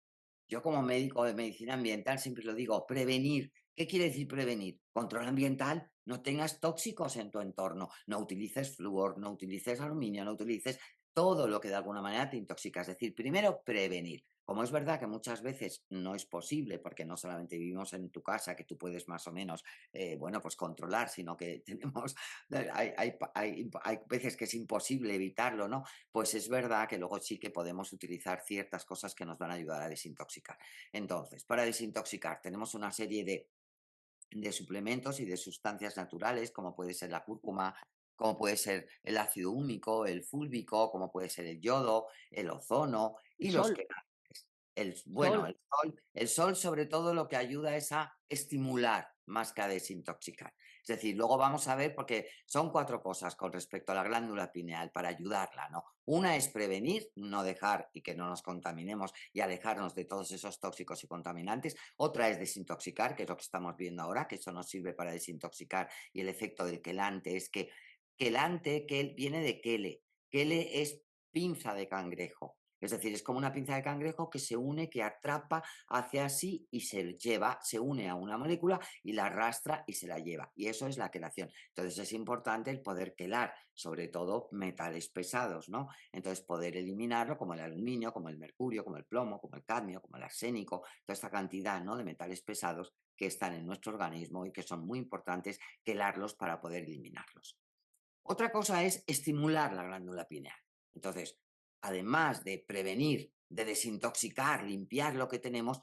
Yo como médico de medicina ambiental siempre lo digo, prevenir. ¿Qué quiere decir prevenir? Control ambiental, no tengas tóxicos en tu entorno, no utilices flúor, no utilices aluminio, no utilices todo lo que de alguna manera te intoxica. Es decir, primero prevenir. Como es verdad que muchas veces no es posible, porque no solamente vivimos en tu casa, que tú puedes más o menos, bueno, pues controlar, sino que tenemos, hay veces que es imposible evitarlo, ¿no? Pues es verdad que luego sí que podemos utilizar ciertas cosas que nos van a ayudar a desintoxicar. Entonces, para desintoxicar tenemos una serie de suplementos y de sustancias naturales, como puede ser la cúrcuma, como puede ser el ácido húmico, el fúlvico, como puede ser el yodo, el ozono El y los sol, quelantes. Bueno, sol, el sol sobre todo lo que ayuda es a estimular más que a desintoxicar. Es decir, luego vamos a ver, porque son cuatro cosas con respecto a la glándula pineal para ayudarla, ¿no? Una es prevenir, no dejar y que no nos contaminemos y alejarnos de todos esos tóxicos y contaminantes. Otra es desintoxicar, que es lo que estamos viendo ahora, que eso nos sirve para desintoxicar. Y el efecto del quelante es que quelante, que viene de quele. Quele es pinza de cangrejo. Es decir, es como una pinza de cangrejo que se une, que atrapa, hace así y se lleva, se une a una molécula y la arrastra y se la lleva. Y eso es la quelación. Entonces es importante el poder quelar, sobre todo metales pesados, ¿no? Entonces poder eliminarlo como el aluminio, como el mercurio, como el plomo, como el cadmio, como el arsénico, toda esta cantidad, ¿no?, de metales pesados que están en nuestro organismo y que son muy importantes quelarlos para poder eliminarlos. Otra cosa es estimular la glándula pineal. Entonces, además de prevenir, de desintoxicar, limpiar lo que tenemos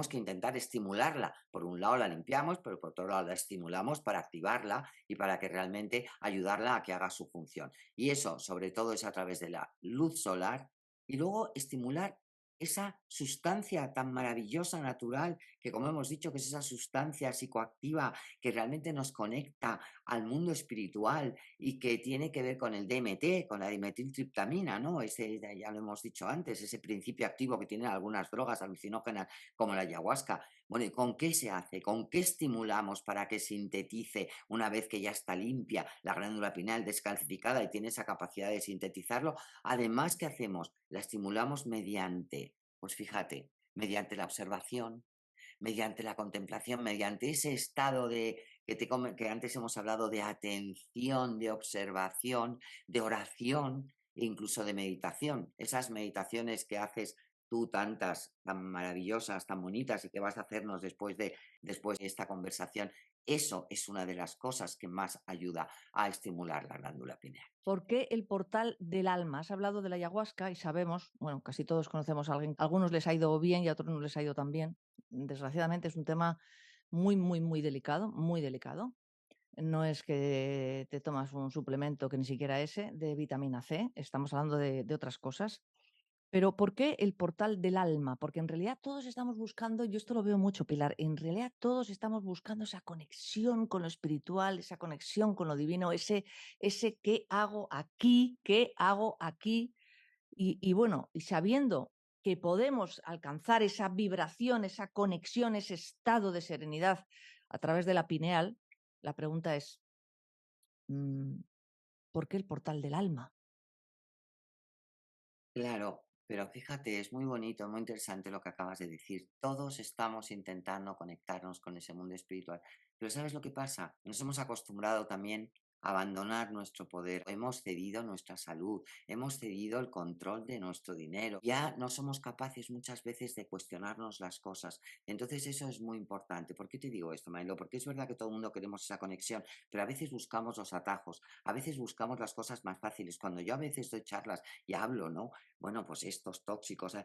que intentar estimularla. Por un lado la limpiamos, pero por otro lado la estimulamos para activarla y para que realmente ayudarla a que haga su función. Y eso, sobre todo, es a través de la luz solar y luego estimular esa sustancia tan maravillosa natural que, como hemos dicho, que es esa sustancia psicoactiva que realmente nos conecta al mundo espiritual y que tiene que ver con el DMT, con la dimetiltriptamina, ¿no? Ese, ya lo hemos dicho antes, ese principio activo que tienen algunas drogas alucinógenas como la ayahuasca. Bueno, ¿y con qué se hace? ¿Con qué estimulamos para que sintetice una vez que ya está limpia la glándula pineal descalcificada y tiene esa capacidad de sintetizarlo? Además, ¿qué hacemos? La estimulamos mediante, pues fíjate, mediante la observación, mediante la contemplación, mediante ese estado de que antes hemos hablado de atención, de observación, de oración e incluso de meditación. Esas meditaciones que haces tú tantas, tan maravillosas, tan bonitas y que vas a hacernos después de esta conversación, eso es una de las cosas que más ayuda a estimular la glándula pineal. ¿por qué el portal del alma? Has hablado de la ayahuasca y sabemos, bueno, casi todos conocemos a alguien, a algunos les ha ido bien y a otros no les ha ido tan bien. Desgraciadamente es un tema muy, muy, muy delicado, muy delicado. No es que te tomas un suplemento que ni siquiera ese de vitamina C, estamos hablando de otras cosas. Pero ¿por qué el portal del alma? Porque en realidad todos estamos buscando, yo esto lo veo mucho, Pilar, en realidad todos estamos buscando esa conexión con lo espiritual, esa conexión con lo divino, ese qué hago aquí, y bueno, y sabiendo que podemos alcanzar esa vibración, esa conexión, ese estado de serenidad a través de la pineal, la pregunta es, mm, ¿por qué el portal del alma? Claro, pero fíjate, es muy bonito, muy interesante lo que acabas de decir. Todos estamos intentando conectarnos con ese mundo espiritual. Pero ¿sabes lo que pasa? Nos hemos acostumbrado también abandonar nuestro poder, hemos cedido nuestra salud, hemos cedido el control de nuestro dinero, ya no somos capaces muchas veces de cuestionarnos las cosas. Entonces eso es muy importante. ¿Por qué te digo esto, Mailo? Porque es verdad que todo el mundo queremos esa conexión, pero a veces buscamos los atajos, a veces buscamos las cosas más fáciles. Cuando yo a veces doy charlas y hablo, ¿no? Bueno, pues estos tóxicos,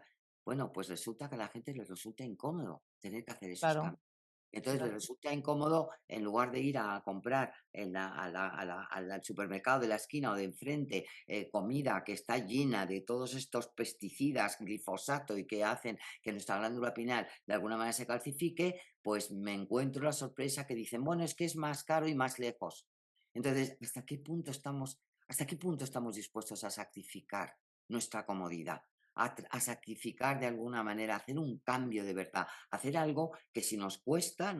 bueno, pues resulta que a la gente les resulta incómodo tener que hacer esos Claro, cambios. Entonces les claro. resulta incómodo, en lugar de ir a comprar al supermercado de la esquina o de enfrente comida que está llena de todos estos pesticidas, glifosato y que hacen que nuestra glándula pineal de alguna manera se calcifique, pues me encuentro la sorpresa que dicen, bueno, es que es más caro y más lejos. Entonces, hasta qué punto estamos dispuestos a sacrificar nuestra comodidad? A sacrificar de alguna manera, hacer un cambio de verdad, hacer algo que si nos cuesta,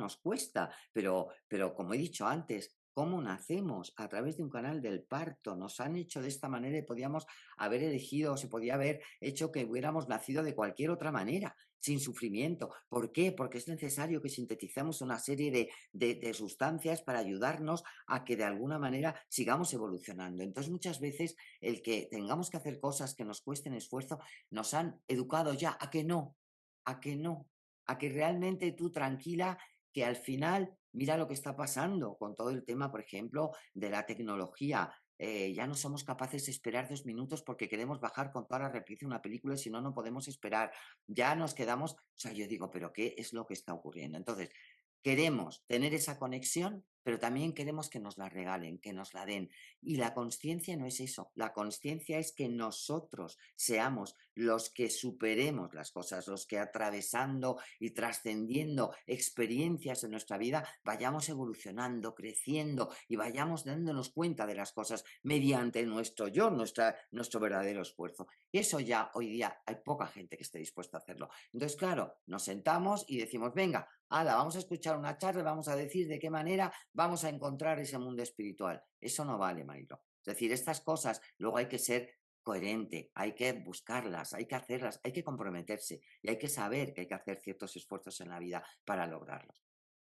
pero como he dicho antes, ¿cómo nacemos? A través de un canal del parto. Nos han hecho de esta manera y podíamos haber elegido, se podía haber hecho que hubiéramos nacido de cualquier otra manera, sin sufrimiento. ¿Por qué? Porque es necesario que sinteticemos una serie de sustancias para ayudarnos a que de alguna manera sigamos evolucionando. Entonces, muchas veces el que tengamos que hacer cosas que nos cuesten esfuerzo, nos han educado ya a que no, a que no, a que realmente tú tranquila, que al final, mira lo que está pasando con todo el tema, por ejemplo, de la tecnología. Ya no somos capaces de esperar 2 minutos porque queremos bajar con toda la reprise una película y si no, no podemos esperar. Ya nos quedamos, o sea, yo digo, pero ¿qué es lo que está ocurriendo? Entonces, queremos tener esa conexión, pero también queremos que nos la regalen, que nos la den. Y la consciencia no es eso. La consciencia es que nosotros seamos los que superemos las cosas, los que atravesando y trascendiendo experiencias en nuestra vida vayamos evolucionando, creciendo y vayamos dándonos cuenta de las cosas mediante nuestro yo, nuestro verdadero esfuerzo. Eso ya hoy día hay poca gente que esté dispuesta a hacerlo. Entonces, claro, nos sentamos y decimos, venga, hala, vamos a escuchar una charla, vamos a decir de qué manera vamos a encontrar ese mundo espiritual. Eso no vale, Mailo. Es decir, estas cosas luego hay que ser coherente, hay que buscarlas, hay que hacerlas, hay que comprometerse y hay que saber que hay que hacer ciertos esfuerzos en la vida para lograrlos.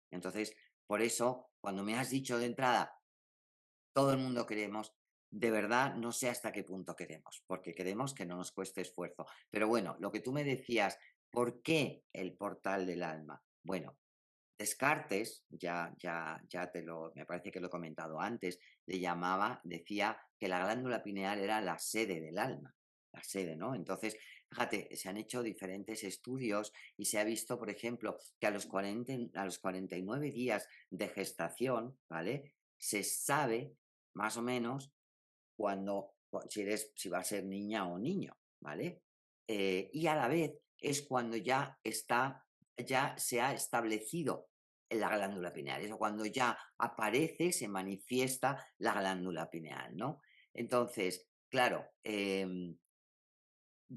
Entonces, por eso, cuando me has dicho de entrada, todo el mundo queremos, de verdad no sé hasta qué punto queremos, porque queremos que no nos cueste esfuerzo. Pero bueno, lo que tú me decías, ¿por qué el portal del alma? Bueno, Descartes, me parece que lo he comentado antes, decía que la glándula pineal era la sede del alma, la sede, ¿no? Entonces, fíjate, se han hecho diferentes estudios y se ha visto, por ejemplo, que a los 49 días de gestación, ¿vale? Se sabe más o menos si va a ser niña o niño, ¿vale? Y a la vez es cuando ya se ha establecido la glándula pineal, es cuando ya aparece, se manifiesta la glándula pineal, ¿no? Entonces, claro, de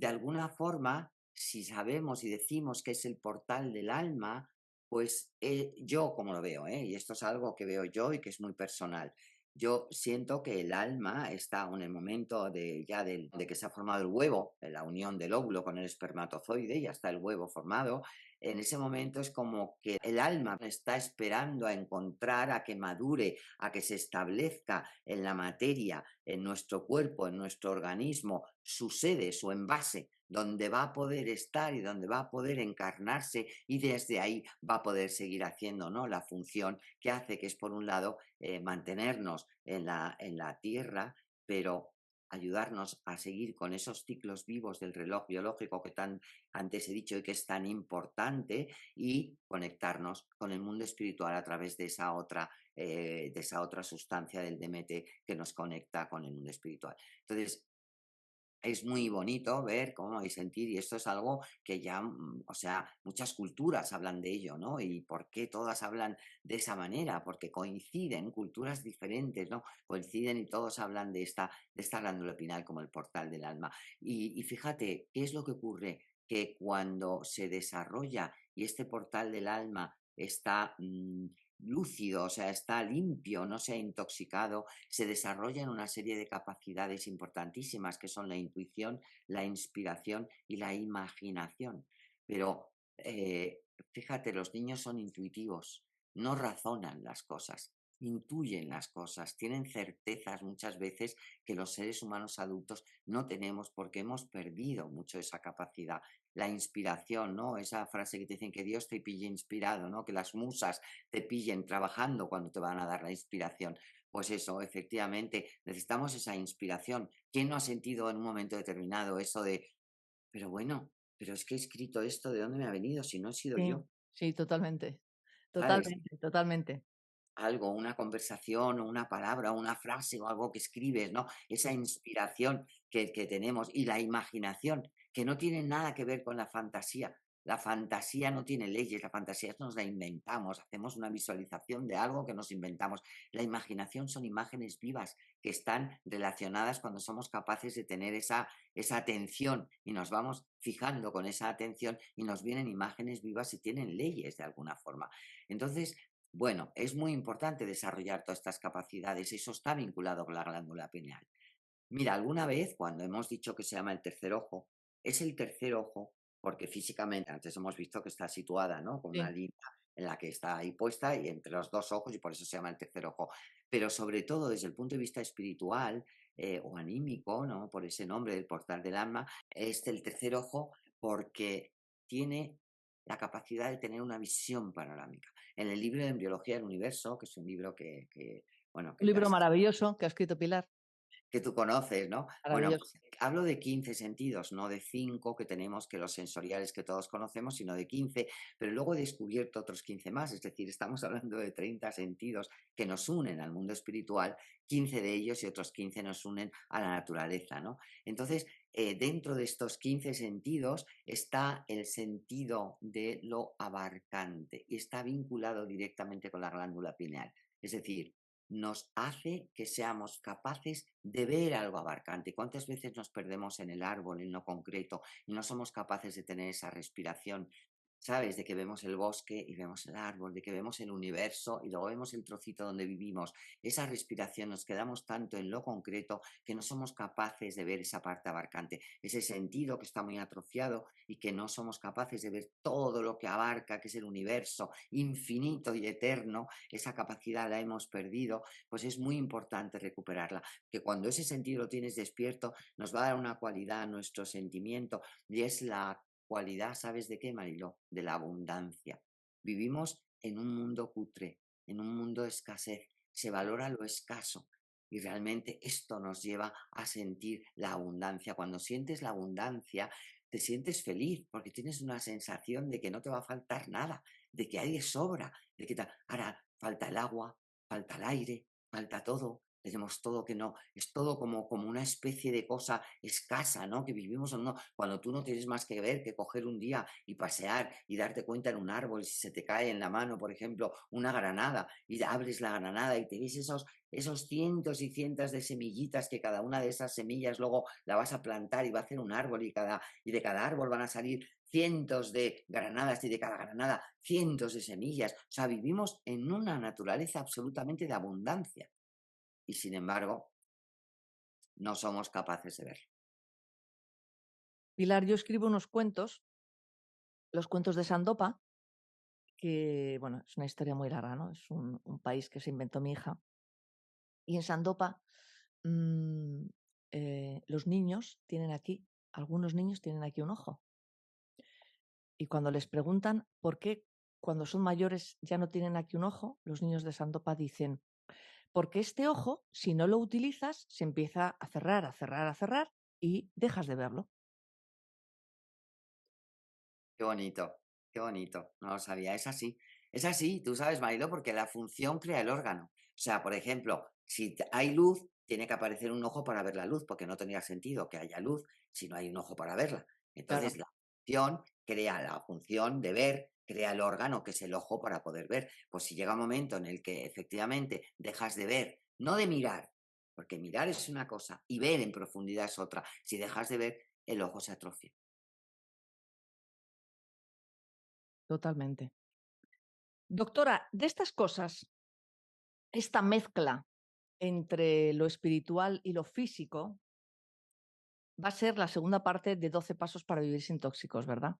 alguna forma, si sabemos y decimos que es el portal del alma, pues yo como lo veo, y esto es algo que veo yo y que es muy personal, yo siento que el alma está en el momento de que se ha formado el huevo, en la unión del óvulo con el espermatozoide, ya está el huevo formado, en ese momento es como que el alma está esperando a encontrar, a que madure, a que se establezca en la materia, en nuestro cuerpo, en nuestro organismo, su sede, su envase, donde va a poder estar y donde va a poder encarnarse y desde ahí va a poder seguir haciendo, ¿no?, la función que hace, que es por un lado mantenernos en la tierra, pero ayudarnos a seguir con esos ciclos vivos del reloj biológico que tan antes he dicho y que es tan importante y conectarnos con el mundo espiritual a través de esa otra sustancia del DMT que nos conecta con el mundo espiritual. Entonces, es muy bonito ver cómo y sentir, y esto es algo que ya, o sea, muchas culturas hablan de ello, ¿no? Y por qué todas hablan de esa manera, porque coinciden culturas diferentes, ¿no? Coinciden y todos hablan de esta glándula pineal como el portal del alma. Y fíjate, ¿qué es lo que ocurre? Que cuando se desarrolla y este portal del alma está lúcido, o sea, está limpio, no se ha intoxicado, se desarrollan una serie de capacidades importantísimas que son la intuición, la inspiración y la imaginación. Pero fíjate, los niños son intuitivos, no razonan las cosas. intuyen las cosas, tienen certezas muchas veces que los seres humanos adultos no tenemos porque hemos perdido mucho esa capacidad. La inspiración, ¿no? Esa frase que te dicen que Dios te pille inspirado, ¿no? Que las musas te pillen trabajando cuando te van a dar la inspiración. Pues eso, efectivamente, necesitamos esa inspiración. ¿Quién no ha sentido en un momento determinado eso de, pero bueno, pero es que he escrito esto, ¿de dónde me ha venido si no he sido Sí, yo? sí, totalmente. ¿Sabes? Totalmente, totalmente. Algo, una conversación o una palabra o una frase o algo que escribes, ¿no? Esa Sí. inspiración que tenemos y la imaginación, que no tiene nada que ver con la fantasía. La fantasía no tiene leyes, la fantasía nos la inventamos, hacemos una visualización de algo que nos inventamos. La imaginación son imágenes vivas que están relacionadas cuando somos capaces de tener esa atención y nos vamos fijando con esa atención y nos vienen imágenes vivas y tienen leyes de alguna forma. Entonces, bueno, es muy importante desarrollar todas estas capacidades, eso está vinculado con la glándula pineal. Mira, alguna vez cuando hemos dicho que se llama el tercer ojo, es el tercer ojo porque físicamente antes hemos visto que está situada, ¿no? Con una Sí. línea en la que está ahí puesta y entre los dos ojos y por eso se llama el tercer ojo. Pero sobre todo desde el punto de vista espiritual o anímico, ¿no? Por ese nombre del portal del alma, es el tercer ojo porque tiene la capacidad de tener una visión panorámica. En el libro de Embriología del Universo, que es un libro bueno, Un que libro maravilloso que ha escrito Pilar, que tú conoces, ¿no? Bueno, maravilloso. pues hablo de 15 sentidos, no de 5 que tenemos, que los sensoriales que todos conocemos, sino de 15, pero luego he descubierto otros 15 más, es decir, estamos hablando de 30 sentidos que nos unen al mundo espiritual, 15 de ellos y otros 15 nos unen a la naturaleza, ¿no? Entonces, dentro de estos 15 sentidos está el sentido de lo abarcante y está vinculado directamente con la glándula pineal. Es decir, nos hace que seamos capaces de ver algo abarcante. ¿Cuántas veces nos perdemos en el árbol, en lo concreto, y no somos capaces de tener esa respiración? ¿Sabes? De que vemos el bosque y vemos el árbol, de que vemos el universo y luego vemos el trocito donde vivimos. Esa respiración nos quedamos tanto en lo concreto que no somos capaces de ver esa parte abarcante, ese sentido que está muy atrofiado y que no somos capaces de ver todo lo que abarca, que es el universo infinito y eterno. Esa capacidad la hemos perdido, pues es muy importante recuperarla, que cuando ese sentido lo tienes despierto nos va a dar una cualidad a nuestro sentimiento y es la cualidad, ¿sabes de qué, Mariló? De la abundancia. Vivimos en un mundo cutre, en un mundo de escasez, se valora lo escaso y realmente esto nos lleva a sentir la abundancia. Cuando sientes la abundancia, te sientes feliz porque tienes una sensación de que no te va a faltar nada, de que hay de sobra, de que ahora falta el agua, falta el aire, falta todo, tenemos todo que no, es todo como una especie de cosa escasa, ¿no? Que vivimos en uno, cuando tú no tienes más que ver que coger un día y pasear y darte cuenta en un árbol, si se te cae en la mano, por ejemplo, una granada y abres la granada y te ves esos cientos y cientos de semillitas que cada una de esas semillas luego la vas a plantar y va a hacer un árbol y de cada árbol van a salir cientos de granadas y de cada granada cientos de semillas. O sea, vivimos en una naturaleza absolutamente de abundancia y sin embargo no somos capaces de verlo. Pilar, yo escribo unos cuentos, los cuentos de Sandopa, que, bueno, es una historia muy larga, ¿no? Es un país que se inventó mi hija. Y en Sandopa, mm, los niños tienen aquí, algunos niños tienen aquí un ojo. Y cuando les preguntan por qué cuando son mayores ya no tienen aquí un ojo, los niños de Sandopa dicen, porque este ojo, si no lo utilizas, se empieza a cerrar, a cerrar, a cerrar y dejas de verlo. Qué bonito, no lo sabía, es así, tú sabes, Marilo, porque la función crea el órgano. O sea, por ejemplo, si hay luz, tiene que aparecer un ojo para ver la luz, porque no tendría sentido que haya luz si no hay un ojo para verla. Claro, Entonces, la función crea la función de ver, crea el órgano, que es el ojo para poder ver. Pues si llega un momento en el que efectivamente dejas de ver, no de mirar, porque mirar es una cosa y ver en profundidad es otra. Si dejas de ver, el ojo se atrofia. totalmente. Doctora, de estas cosas, esta mezcla entre lo espiritual y lo físico va a ser la segunda parte de 12 pasos para vivir sin tóxicos, ¿verdad?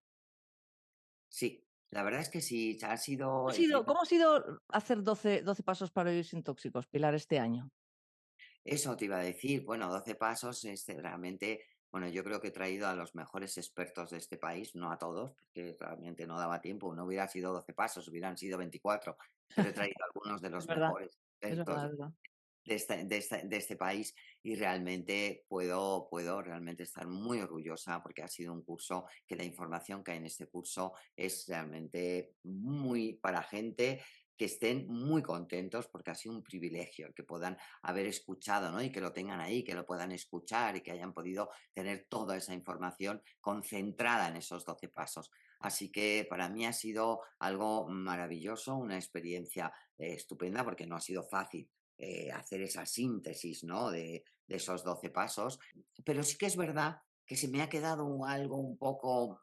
Sí. La verdad es que sí, ha sido el ¿Cómo ha sido hacer 12 pasos para vivir sin tóxicos, Pilar, este año? Eso te iba a decir. Bueno, 12 pasos, realmente, bueno, yo creo que he traído a los mejores expertos de este país, no a todos, porque realmente no daba tiempo, no hubiera sido 12 pasos, hubieran sido 24, pero he traído a algunos de Es los verdad, mejores es verdad, expertos es verdad. de este país y realmente puedo realmente estar muy orgullosa porque ha sido un curso que la información que hay en este curso es realmente muy para gente que estén muy contentos porque ha sido un privilegio el que puedan haber escuchado, ¿no? Y que lo tengan ahí, que lo puedan escuchar y que hayan podido tener toda esa información concentrada en esos 12 pasos. Así que para mí ha sido algo maravilloso, una experiencia estupenda porque no ha sido fácil hacer esa síntesis, ¿no? De esos 12 pasos. Pero sí que es verdad que se me ha quedado algo un poco,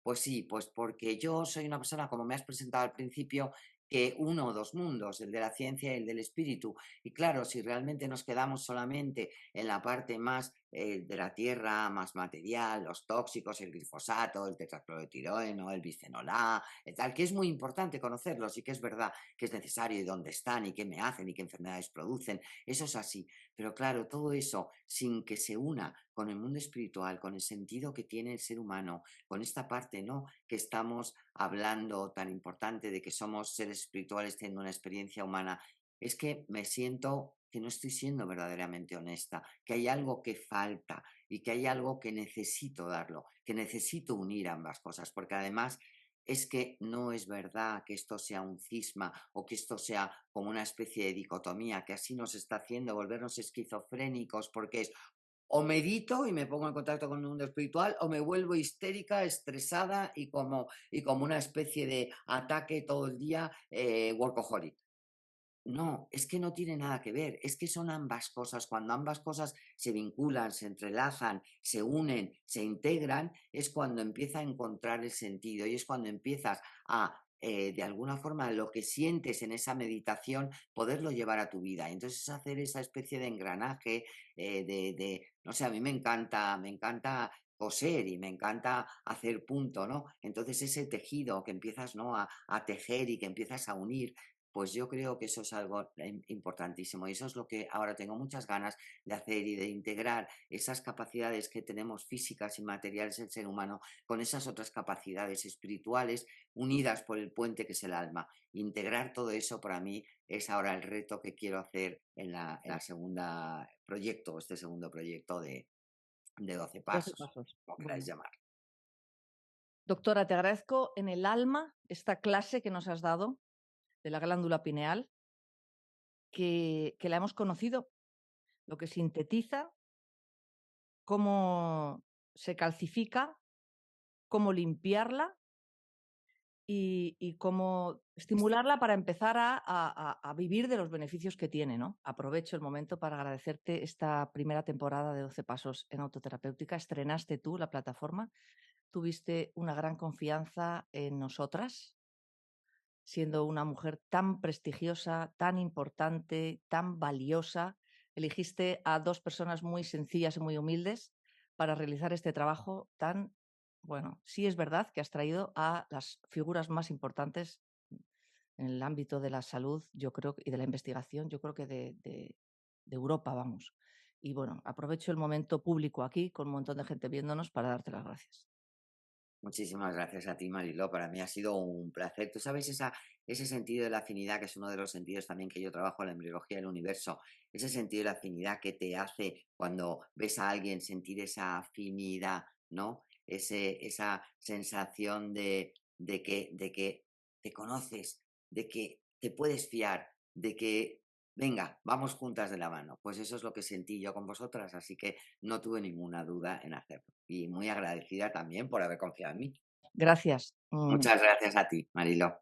pues sí, pues porque yo soy una persona, como me has presentado al principio, que uno o dos mundos, el de la ciencia y el del espíritu. Y claro, si realmente nos quedamos solamente en la parte más de la tierra, más material, los tóxicos, el glifosato, el tetraclorotiroeno, el bisfenol A, tal, que es muy importante conocerlos y que es verdad que es necesario y dónde están y qué me hacen y qué enfermedades producen. Eso es así. Pero claro, todo eso sin que se una con el mundo espiritual, con el sentido que tiene el ser humano, con esta parte, ¿no? Que estamos hablando tan importante de que somos seres espirituales teniendo una experiencia humana, es que me siento que no estoy siendo verdaderamente honesta, que hay algo que falta y que hay algo que necesito darlo, que necesito unir ambas cosas, porque además es que no es verdad que esto sea un cisma o que esto sea como una especie de dicotomía, que así nos está haciendo volvernos esquizofrénicos, porque es o medito y me pongo en contacto con el mundo espiritual, o me vuelvo histérica, estresada y como una especie de ataque todo el día, workaholic. No, es que no tiene nada que ver, es que son ambas cosas. Cuando ambas cosas se vinculan, se entrelazan, se unen, se integran, es cuando empieza a encontrar el sentido y es cuando empiezas a, de alguna forma, lo que sientes en esa meditación, poderlo llevar a tu vida. Entonces, hacer esa especie de engranaje, no sé, a mí me encanta coser y me encanta hacer punto, ¿no? Entonces, ese tejido que empiezas, ¿no? A tejer y que empiezas a unir, pues yo creo que eso es algo importantísimo y eso es lo que ahora tengo muchas ganas de hacer y de integrar esas capacidades que tenemos físicas y materiales del ser humano con esas otras capacidades espirituales unidas por el puente que es el alma. Integrar todo eso para mí es ahora el reto que quiero hacer en la segunda proyecto, este segundo proyecto de 12 12 pasos, pasos. como queráis Bueno. llamar. Doctora, te agradezco en el alma esta clase que nos has dado de la glándula pineal, que la hemos conocido, lo que sintetiza, cómo se calcifica, cómo limpiarla y cómo estimularla para empezar a vivir de los beneficios que tiene, ¿no? Aprovecho el momento para agradecerte esta primera temporada de 12 Pasos en Autoterapéutica. Estrenaste tú la plataforma, tuviste una gran confianza en nosotras, siendo una mujer tan prestigiosa, tan importante, tan valiosa. Elegiste a dos personas muy sencillas y muy humildes para realizar este trabajo tan, bueno, sí es verdad que has traído a las figuras más importantes en el ámbito de la salud, yo creo, y de la investigación, yo creo que de Europa, vamos. Y bueno, aprovecho el momento público aquí, con un montón de gente viéndonos, para darte las gracias. Muchísimas gracias a ti, Mariló. Para mí ha sido un placer. Tú sabes ese sentido de la afinidad, que es uno de los sentidos también que yo trabajo en la embriología del universo, ese sentido de la afinidad que te hace cuando ves a alguien sentir esa afinidad, ¿no? Esa sensación de que te conoces, de que te puedes fiar, de que, venga, vamos juntas de la mano. Pues eso es lo que sentí yo con vosotras, así que no tuve ninguna duda en hacerlo. Y muy agradecida también por haber confiado en mí. Gracias. Muchas gracias a ti, Mariló.